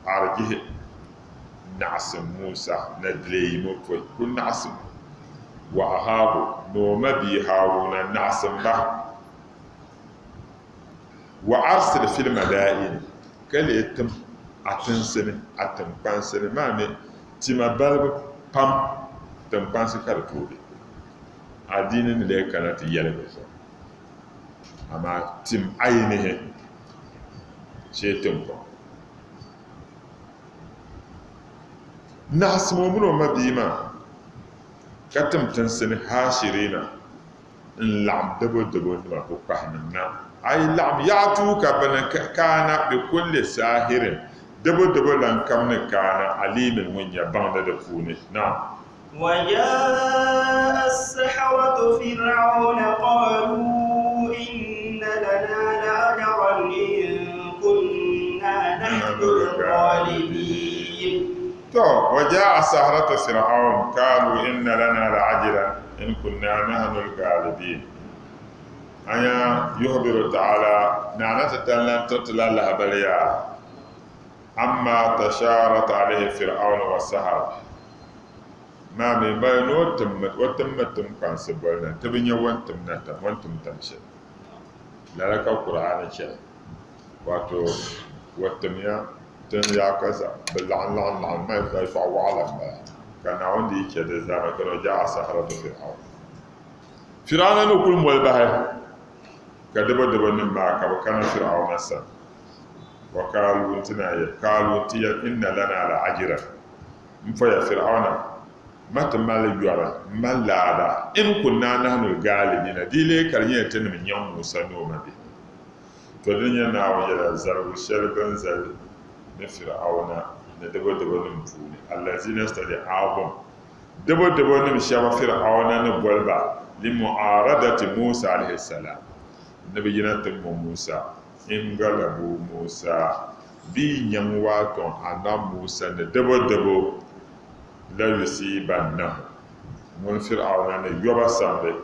Speaker 2: arjih na'sim Musa na dleyimo kun na'sim wa ahabu no mabi haruna na'sim ba wa arsil fil madain kale tum atansene atampansene mame tima balb pam tampanse kar tobe adinin da kana ti yalbe so amma tim ainihi ce tumpo na'sim mo mabi ma katam tansene hashirina in lam dabo ma ko kahna ay lam yatu ka bana kana bi kulli sahirin dabo lan kamne kana alimin munya banda da fune na
Speaker 3: وجاء السحرة فرعون قالوا إن لنا لأجرا إن كنا نحن الغالبين
Speaker 2: تو وجاء السحرة فرعون قالوا إن لنا لأجرا إن كنا نحن الغالبين أيا يخبر تعالى نعنة تلن تطلع لها بليا أما تشارت عليه فرعون والسحرة ما من بينو تمت وتمت كان سبلنا تبني وانتم تمشي لا لك القرآن شيء واتو وتميا تنيا كذا باللعن ما يدفع وعلم كان عندي كذا زمان كانوا جاء السحرة فرعون نقول مولبها كدبا نما كان فرعون سن وقالوا قالوا إن لنا لأجرا مفيا فرعون ما تمال يورا ما لا إن كنا نحن الغالبين ديلي كريه تنم يوم موسى نوما بي تدنيا ناو يلا زرو شربن زل نفرعون ندبا نمفوني الذين استدعاهم دبا نمشي فرعون نبولبا لمعارضة موسى عليه السلام nabi jinata Musa in galabu Musa bi nyam waton ana Musa ne dabo la yusibanna mun fir'auna ne yoba sambe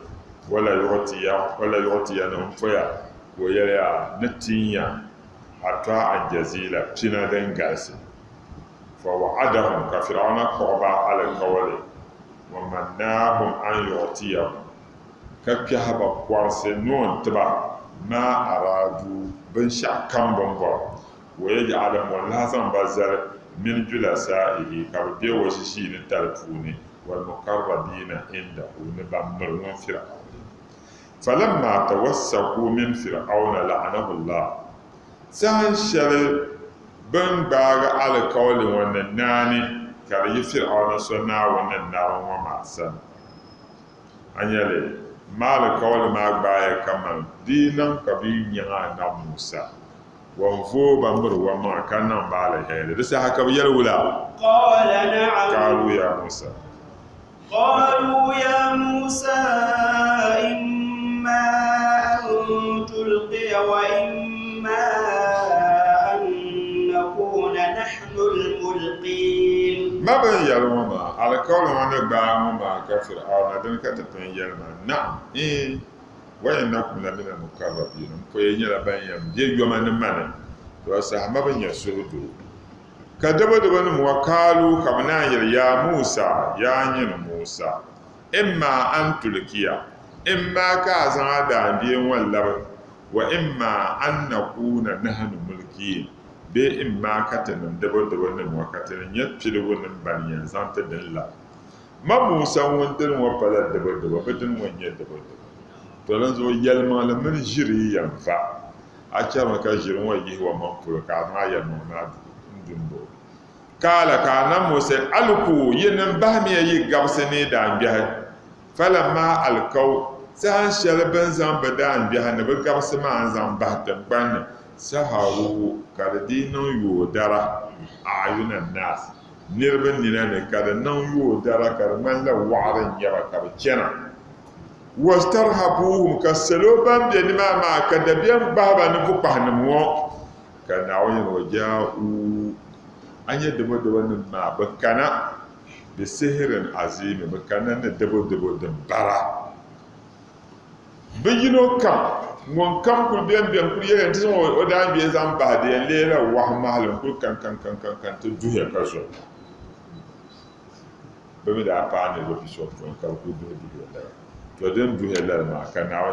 Speaker 2: wala yotiya na mfoya ko yaya natinya ata ajazila tina den gasi fa wa'adahum ka fir'auna qaba ala qawli wa mannahum an yotiyahum kakka haba kwarse non taba ما أرادوا بنشا كم بمبر ويجعلهم واللازم بزر من جلسائه كبدي وشيشين التلفوني والمقربين عنده نبمرون فرعون فلما توسقوا من فرعون لعنه الله سانشل بن باغ على قول ونناني كري فرعون سنا وننار وما سن أنيلي mal kawal ma baya kamal dinan kabi nya na Musa wa fo bambur wa ma kanan bala hele da sai haka yar wula
Speaker 3: qala na'am
Speaker 2: qalu ya Musa
Speaker 3: قالوا يا موسى إما أن تلقي وإما أن نكون نحن الملقين.
Speaker 2: ما بين يلوما على كل ما نبغى ما كفر أو ندم كتبين يلما نعم وإنكم لمن المقربين فين يلبين يم جي يوم نمنا وسه ما بين يسودو كدبا دبن وقالوا كمنا يا موسى يا موسى إما أن تلقيا إما كازان دابين ولا وإما أن نكون نحن ملكين be in ma katanin dabar da wannan wakatanin ya fi da wannan baniyan zanta da Allah ma musan wannan wafalar dabar da babatin wannan dabar da to nan zo yal malamin jiri yanfa a ce maka jirin wayi wa man furka ma ya nuna dumbo kala kana musa alku yinan ba mi yi gabsa ne da an biya falamma alkau sai shalban zan bada an biya ne ba gabsa ma an zan ba ta ban saharu kardi nan yodara a ayunan nas nirbin nina ne kada nan yodara karman la warin yaba kar kenan wastarhabuhum kasalo ban be ni ma kada biyan baba ni ku pahnan wo kana wani waja'u an yadda da wannan ma bakana bi sihirin azimi bakana ne dabo da bara bigino kam mon kam kul biyan kul yeren tin o da biye zam ba de lera wa mahalin kul kan to duhe kaso be mi da pa ne do fi so to kan ku do da to den duhe la ma kan na wa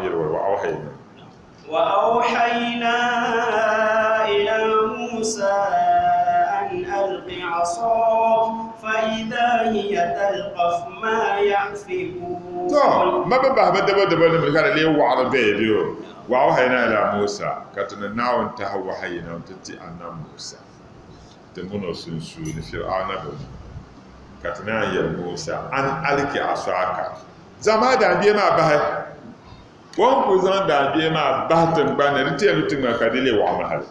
Speaker 2: wa
Speaker 3: awhayna ila musa an alqi 'asaf fa idha hiya talqaf ma yafikun
Speaker 2: to ma ba da ne kan le wa arabe dio wa wahayna ila Musa katana nawon ta wahayna tatti annan Musa da muno sun su ni fir'auna ba katana ya Musa an alki asaka zama da biye ma ba won ku zan da biye ma ba tan bana rite lutin ma kadile wa mahal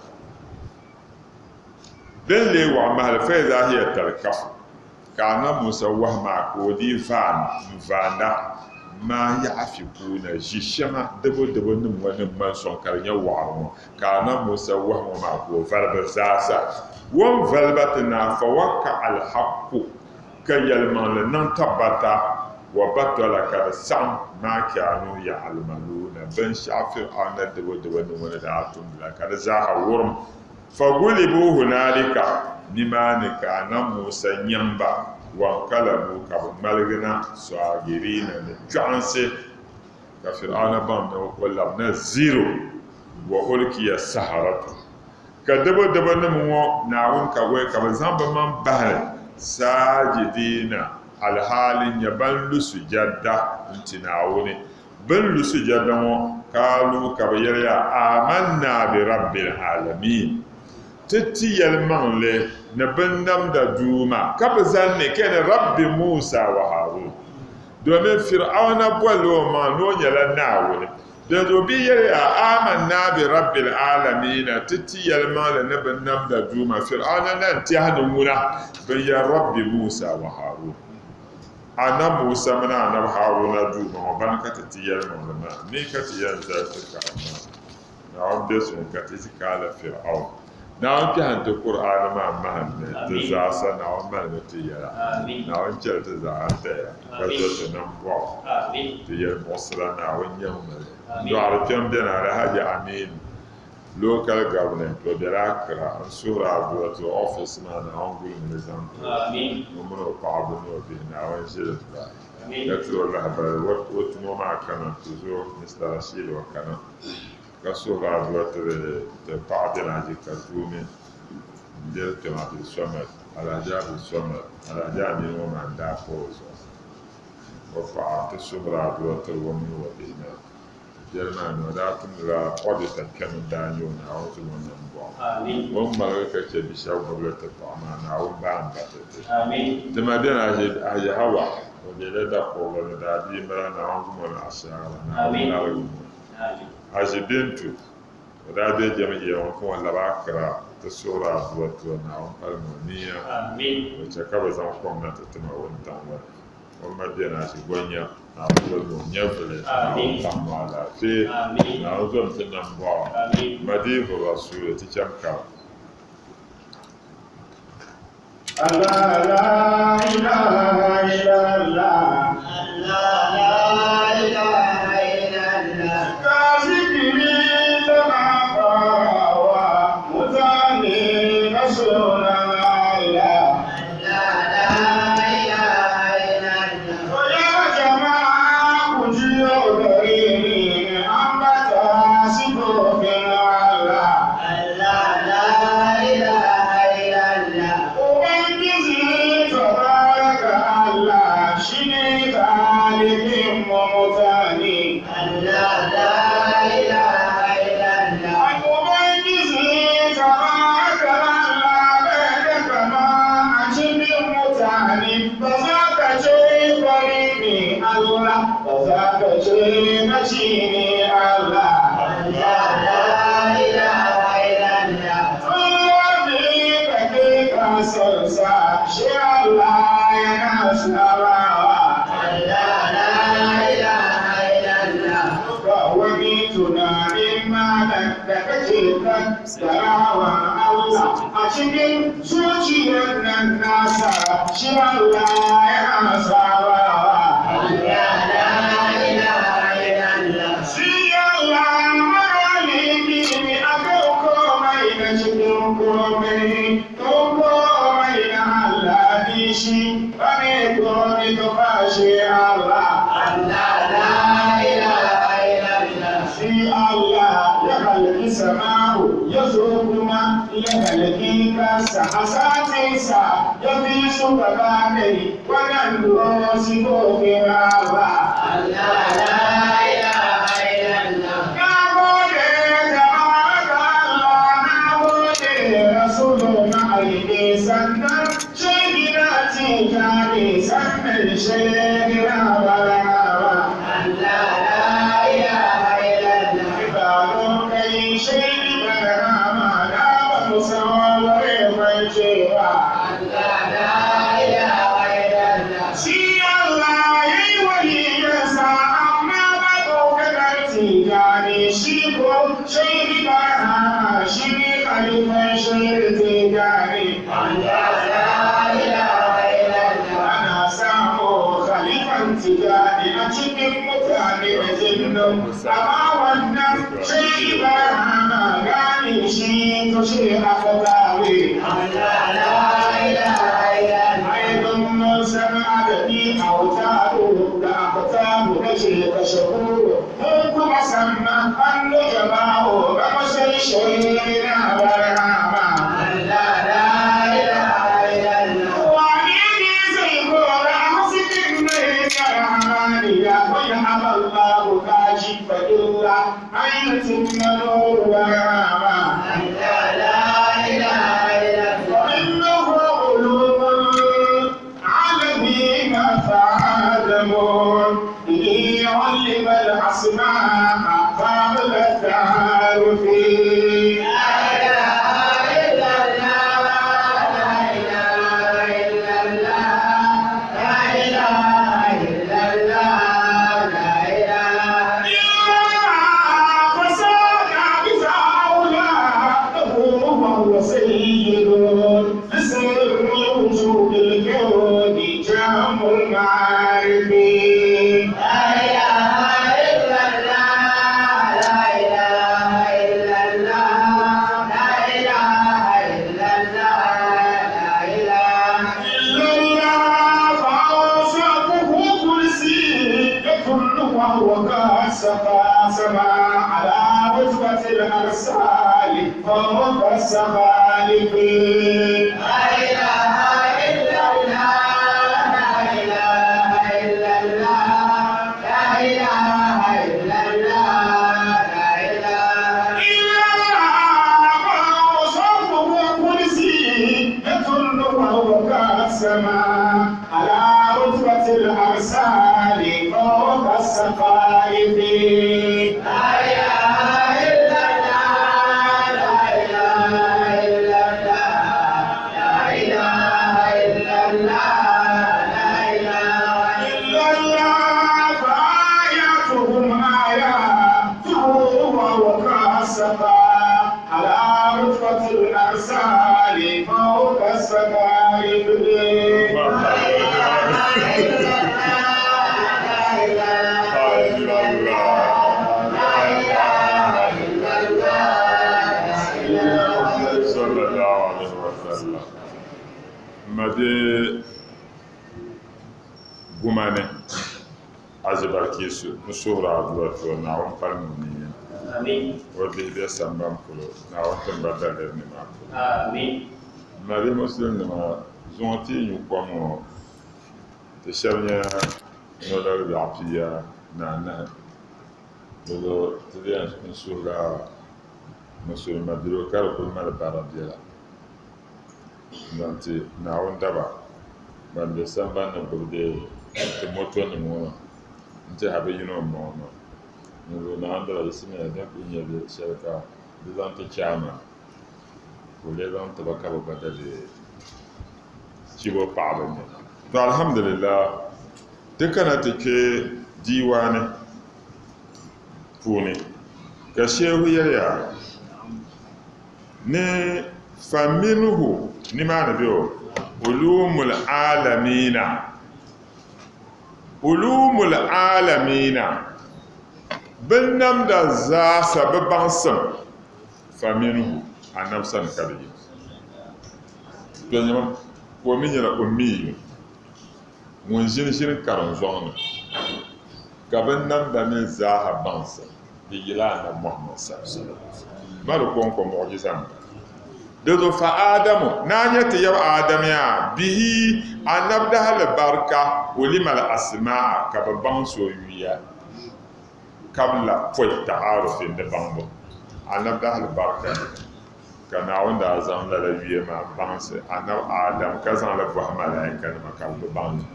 Speaker 2: dan le wa mahal fa zahiya tarkaf kana Musa wa ma ko di fanda ma ya afikuna jishama dabo nim wani man son karnya wa'armu kana musa wa ma ko farba sasa won valbatna fa waka al haqq kayalman lan tabata wa batala kada sam ma kanu ya almaluna ban shafir ana dabo nim wani da atun la kada zaha wurm fa gulibu hunalika bimani kana musa nyamba wankalabu ka malgina sagirina da janse ka fir'auna ban da wala na zero wa ulkiya saharatu ka dabo na mu na won ka wai ka zamba man bahar sajidina alhalin ya ban sujada intinawuni ban sujada mo kalu ka bayya amanna bi rabbil alamin tattiyal manle na bannam da duma kafa zanne kana rabbi Musa wa Harun domin fir'auna bwalo ma no nyala nawo da dobi ya amanna bi rabbil alamin tattiyal manle na bannam da duma fir'auna nan ti hanu muna bayya rabbi Musa wa Harun ana Musa mana na Harun duma wa ban ka tattiyal manle ni ka tiyal zalika na wanda sun ka tikala fir'auna na wani fi hanta ƙur'ani ma mahanne ta zasa na wani mahanne ta yara na wani kyar ta za a taya ka zo ta nan buwa ta yi mosira na wani yan mare don a rufin biya na alhaji amin local government to da rakira an sura abuwa to office ma na wani gudun da zan to mun ko abu ne obi na wani shirin ba ya turo labarai wata noma a kanan to zo mr rashid wa kanan kasura de parti na ji kasumi directement du sommet à la du sommet à la ni mo manda ko so o fa te subra do to wo mi wo de na jerna no da tun la odi ta kan da nyo na o to mo bo amin mo ma ka ce bi sha ko le ta ma na o ba ba te amin de ma de na je hawa o de da ko lo da bi mara na o mo na asara na amin ajidentu da be jami'a yawan kuma labakara ta sura zuwa na wani kalmoniya wacce kaba zan kwamna ta tuma wani tanwar ومدينا سيبونيا نعوذ نيفل نعوذ في نعوذ في نمبر مديف الرسول تجمع
Speaker 3: الله لا إله إلا الله لا إله إلا الله كذكري تنافى ومتاني رسول الله a cikin zuciyar nan nasa shi Allah ya sabawa. Shi Allah mahaliki ne a kan komai na cikin komai, to komai na Allah ne shi, bane komai to fashe Allah. Shi Allah ya halki sama'u ya zo kuma ya halki kansa a satinsa ya fi su gaba dai waɗanda su kofin Allah. Na gode tabaraka Allah, na gode Rasulu ma'aiki sannan shaidina tijani sannan shaidina barawa. Amma wannan sai ba hana gane shi to shi aka dawe. Aidon mun san adadi a wutaro da aka tamu na ce ka shahuro. Mun kuma sannan an da jama'o ga masai shi na barama. Wani ne zai gora hasikin mai karhamaniya wani aballahu فإلا أين تمنوا ورحمة وإنه علوم العالمين فعالمون به علم الأسماء قبل التعارف. فوق السخالف. لا إله إلا الله، لا إله إلا الله، لا إله إلا الله، لا إله إلا الله. وصفه كرسي يطل فوق السماء على رتبة الأرسال فوق السخالف. السكائب
Speaker 2: صلى الله عليه وسلم مدي غمانه azibar kisu nusura adwato na on palmuni amin wadi be sambam kulo na on tambata der ni ma amin mari muslim ma zonti yu kwamo te sharnya no dar bi afiya na do te nusura musul madiro kar ko mal barabila nanti na on daba bande samba na bude te moto ni mo nti habe yino mo no na andra isime da kunye de sharka de zanto chama ko le zanto bakaba badale cibo paaba ne to alhamdulillah dukkan take diwani puni ka shehu yaya ne faminhu ni ma na biyo ulumul alamina bin nam da za sababban san faminu a nafsan kariye don yamma ko min yana ummi mun shirin karan zuwa ka bin nam da min za a bansa da yila na muhammad sallallahu alaihi wasallam ba da kon mu'jizan da zo fa adamu na yata yau adam ya bihi annab da hal barka ulimal asma ka babban soyayya kabla foi ta'arufin da bambo annab da hal barka kana wanda zan da lawiye ma banse annab adam ka zan la ba malaika da makam da ban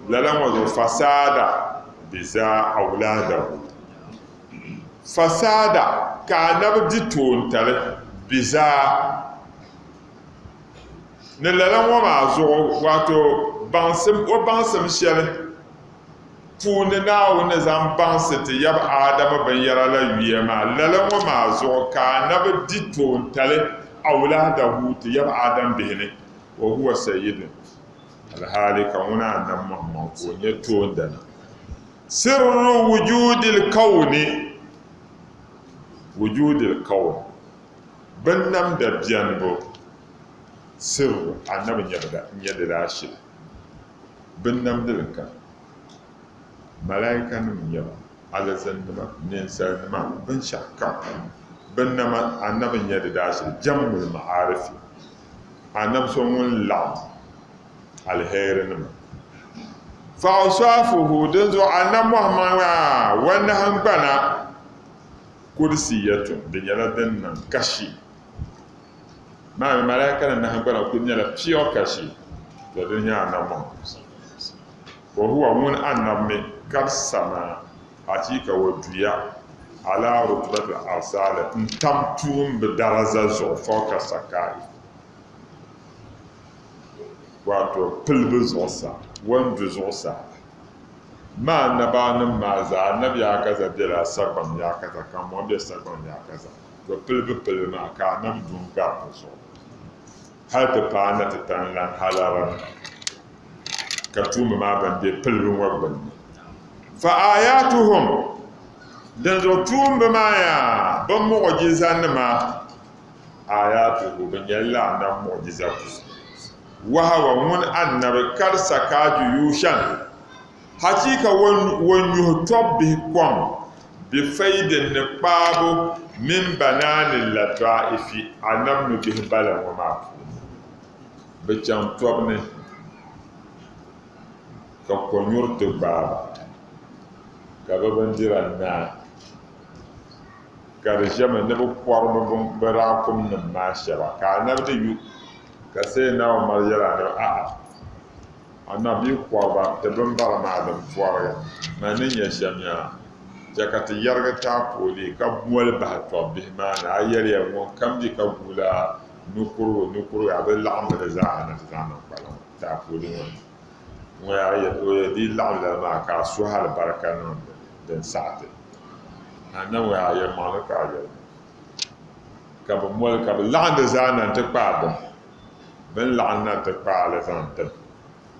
Speaker 2: lalan wazo fasada biza auladahu fasada ka annab ditun tare biza ne lalan wa ma zo wato bansim shele pune na wona zan bansete yab adama ban yara la wiye ma lalan wa ma zo ka na ba dito tale auladahu te yab adam bihne wa huwa sayyid alhali kauna nan muhammad ko ne to dana sirru wujudil kawn bannam da biyanbo sirru annabin yadda da shi bin nan dilka malaikan yaba alazan da ninsar ma bin shakka bin nan annabin yadda da shi jammul ma'arifi annab son wun la alherin ma fa usafuhu din zo annab muhammad wa wannan hanbana kursiyatun din yana nan kashi ma malaika na hangara kunya la pio kashi to dunya na mo wa huwa mun annam kasama hakika wa duya ala rutbat al-asal tamtum bi daraza zo foka sakai wato pilbi zosa wandu zosa ma nabanin maza annabi ya kaza dira sabban ya kaza kan mo be sabban ya kaza to pilbi ma ka nan dun ga so har ta fana ta tanlan halaran ka tuma ma ban de pilbin wabban fa ayatuhum dan zo tumba ma ya ban mu'jizan ma ayatuhu ban yalla nan mu'jizatu wa hawa mun annabi kar sakaju yushan hakika won yuhtab bi kwam bi faidin niqabu min bananin lataifi anamnu bi balan wa ma be jam tobne ka ko nyurte baba ka babandira na ka rejama ne bu korbo bu barakum na mashara ka nabde yu ka sai na maryara ne a annabi korba te ban bara ma da fuara ma ne ya shamya jakati yarga ta koli ka muwal ba to bi ma na ayere mo kam di ka gula nukuru abin la'amma da za a na ta zama kwallon ta koli wani ya di la'amma ma ka su hal barka nan den sa'ate nan wa ya ma ka ya ka ba muwal ka ba la'an da za nan ta kwada ben la'anna ta kpaale zãnta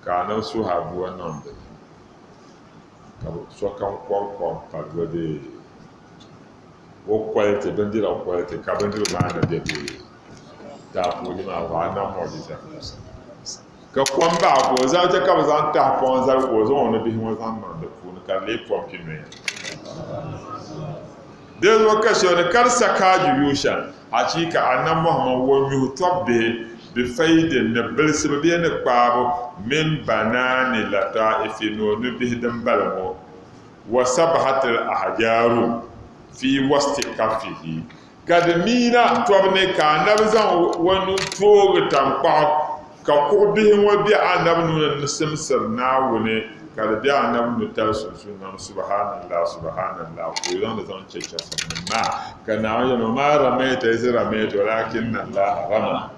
Speaker 2: ka na su ha buwa nãmde ka so kan kɔm pa do de wo quality bendira quality ka bendira maana de ta ko ni ma wa na mo di sa ka kɔm ba ko za ta ka zan ta pon za ko zo on bi mo zan ma de ko ka le pom ki me de zo ka shi on kar saka ju yushan hakika annan muhammad wo mi tobbe bi faydin na bilsib bi ne kpaabo min banani lata ifino no bi dan balmo wa sabhat al ahjaru fi wasti kafihi kadmina tobne ka nabzan wonu togo tampa ka ko bi wo bi anabnu nisimsir na woni ka bi anabnu tarsunan subhanallah ko yan da zan cece ma kana yana ma ramaita izra maita walakin Allah rama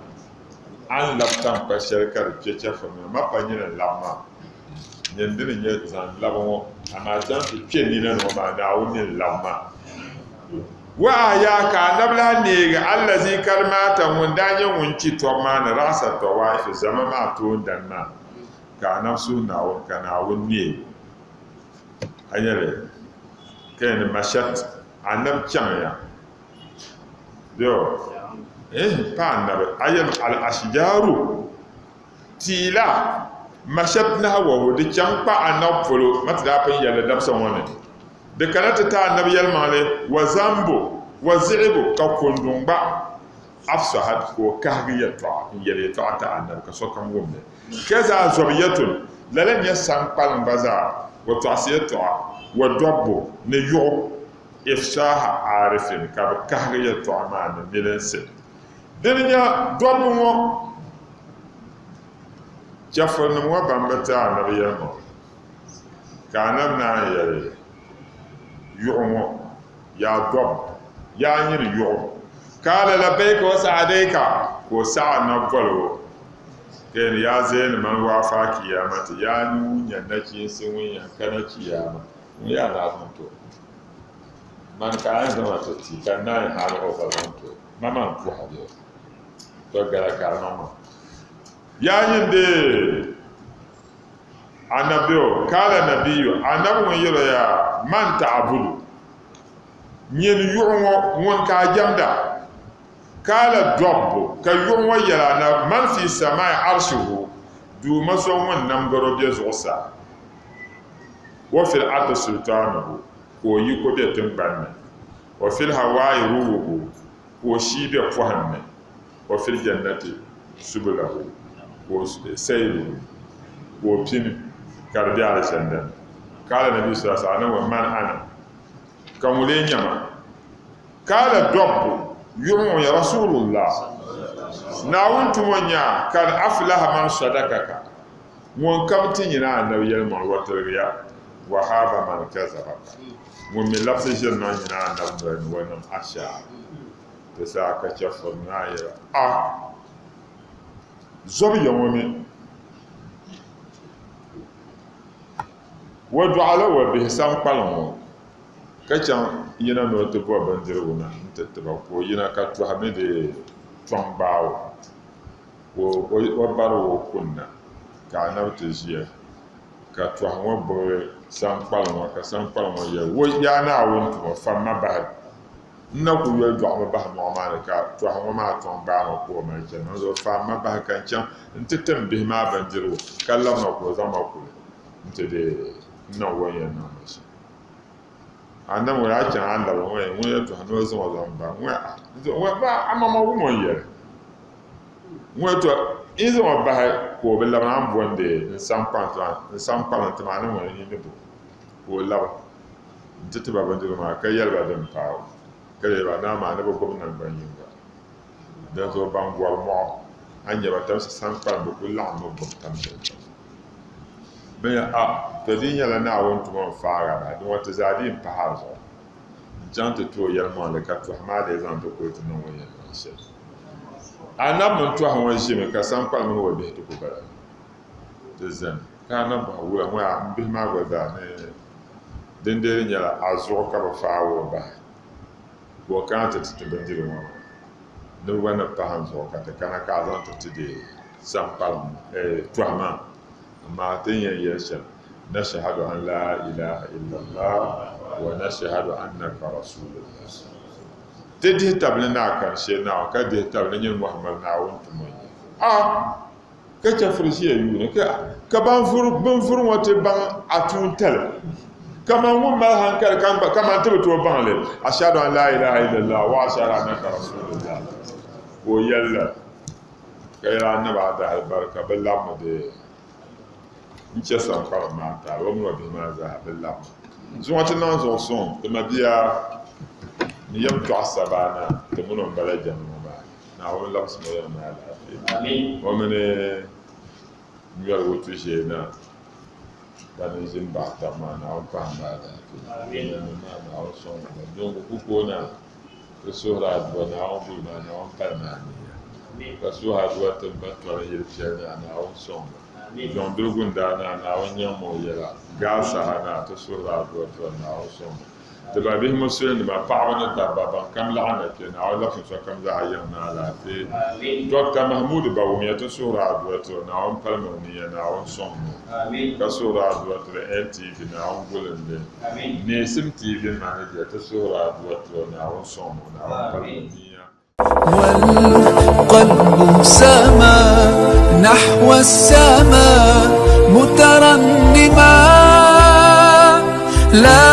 Speaker 2: an labtan pa sharkar cece fa ma panyina lamma nyandini nye zan labon ama zan fi ni na no ma na woni lamma wa ya ka nabla ne ga allazi karmata mun danyen wunci to ma na rasa to wa fi zama ma to dan na ka nafsu na won kana wonni anyale kayan mashat annab chamya yo pa annab ayam al ashjaru tila mashat na wa de champa annab folo matda pa yalla dab son woni de kanata ta annab yal male wa zambo wa zibu ka kundumba afsahat ko kahgiya ta yele ta annab ka so kan wonde kaza zabiyatun lalan yasan palan baza wa ta'siyatu wa dabbu ne yo ifsaha arifin ka kahgiya ta ma ne milense denya dabbu mo jafar no wa bambata nabiya mo kanam na yare yu'mo ya dab ya nyir yu kala labbaika wa sa'adaika ko sa'a na bolwo ken ya zain man wa fa kiyamata ya nunya nake sun ya kana kiyama ya na to man ka an zama to ti kan na ha ro fa to mama ku hade to gara ka mama ya yinde anabio kala nabiyo anabu yiro ya man ta'budu nyen yu'wo won ka jamda kala dobbo ka yu'wo yala na man fi samai arshuhu du maso won nam goro be zosa wa fil ard sultanuhu ko yi ko be tun banne wa fil hawai ruhu ko shi be fuhanne wa fil jannati sublahu ko sayru ko pin karbi ala sanda kala nabi sallallahu alaihi wasallam wa man ana kamule nyama kala dobbo yumu ya rasulullah na wuntu wanya kan aflaha man sadakaka mon kam tinyina annabi yel mon watarriya wa haba man kazaba mon mi lafse jel na nyina annabi wannan asha to sa ka chafa na ya zobi yomi wa du'ala wa bi sam palon kacan yina no te bo bandir wona te ba ko yina ka to hamede tombawo wo baro wo kunna ka na te jiya ka to hanwo bo san palmo ka san palmo ye wo ya na won to fa ma ba na ku yo do ma ba mo ma ka to hanwo ma tomba ko ma je no zo fa ma ba kan can ntetem bi ma bandir wo kallam no ko zama ko nte de no wo ya na ma anam wa acha anda wa we to hanu zo wa zamba we ba amama wo mo ye we to izo ba ko be la na bonde sampan to manu mo ni ne ko la tete ba bande ma ka yal ba dem pa ka le ba na ma ne bo nan ban yin ba da zo ban gwal mo anya ba tam sampan bo ko la mo bo tam ben to din yala na won to fara ba don wata zadi in pahazo jante to yalma le ka to ma de zan to ko to no won se anam mun to hawon shi me ka san pa mun wo be to ko bara de zan ka na ba wo wa bi ma go da ne den de nyala azo ka ba fa wo ba wo kan ta to be dire mo no wana pahanzo ka te kana ka zan to de sampal tuhma ma tin yasha nashhadu an la ilaha illa Allah wa nashhadu annaka rasulullah tedi tablina kan she na ka de tablina Muhammad na wonto mo ka ta furshi yu ne ka ban furu wate ban atun tel kama mun ma hankal kan ba kama tabe to ban le ashhadu an la ilaha illallah wa ashhadu annaka rasulullah wo yalla kayra annaba da albarka billah de nche san kala ma ta wo mo bi ma za billah zo wate nan zo son de ma biya ni yam to asabana de mun bala jannu ba na wo la bisma ya ma ala amin wo mene yar wotu jena dan izin ba ta ma na on pa ma da amin na on son donc ku na to sura do na on bu na on pa ma ni ka sura do ta ba to yir fiana na on son donc dogun da na on nyam mo yela ga sa na to sura do to na on son de ba bi mo sen ba pa wa da ba kam la ana ke na wala fi so kam za ayan na la fi Dr. Mahmoud ba wo mi to sura do to na on pa mo ni na on son ka sura do to NTV na on golende ne sim TV ma ne ta sura do to na on son na on pa mo ni
Speaker 1: والقلب سما نحو السماء مترنما لا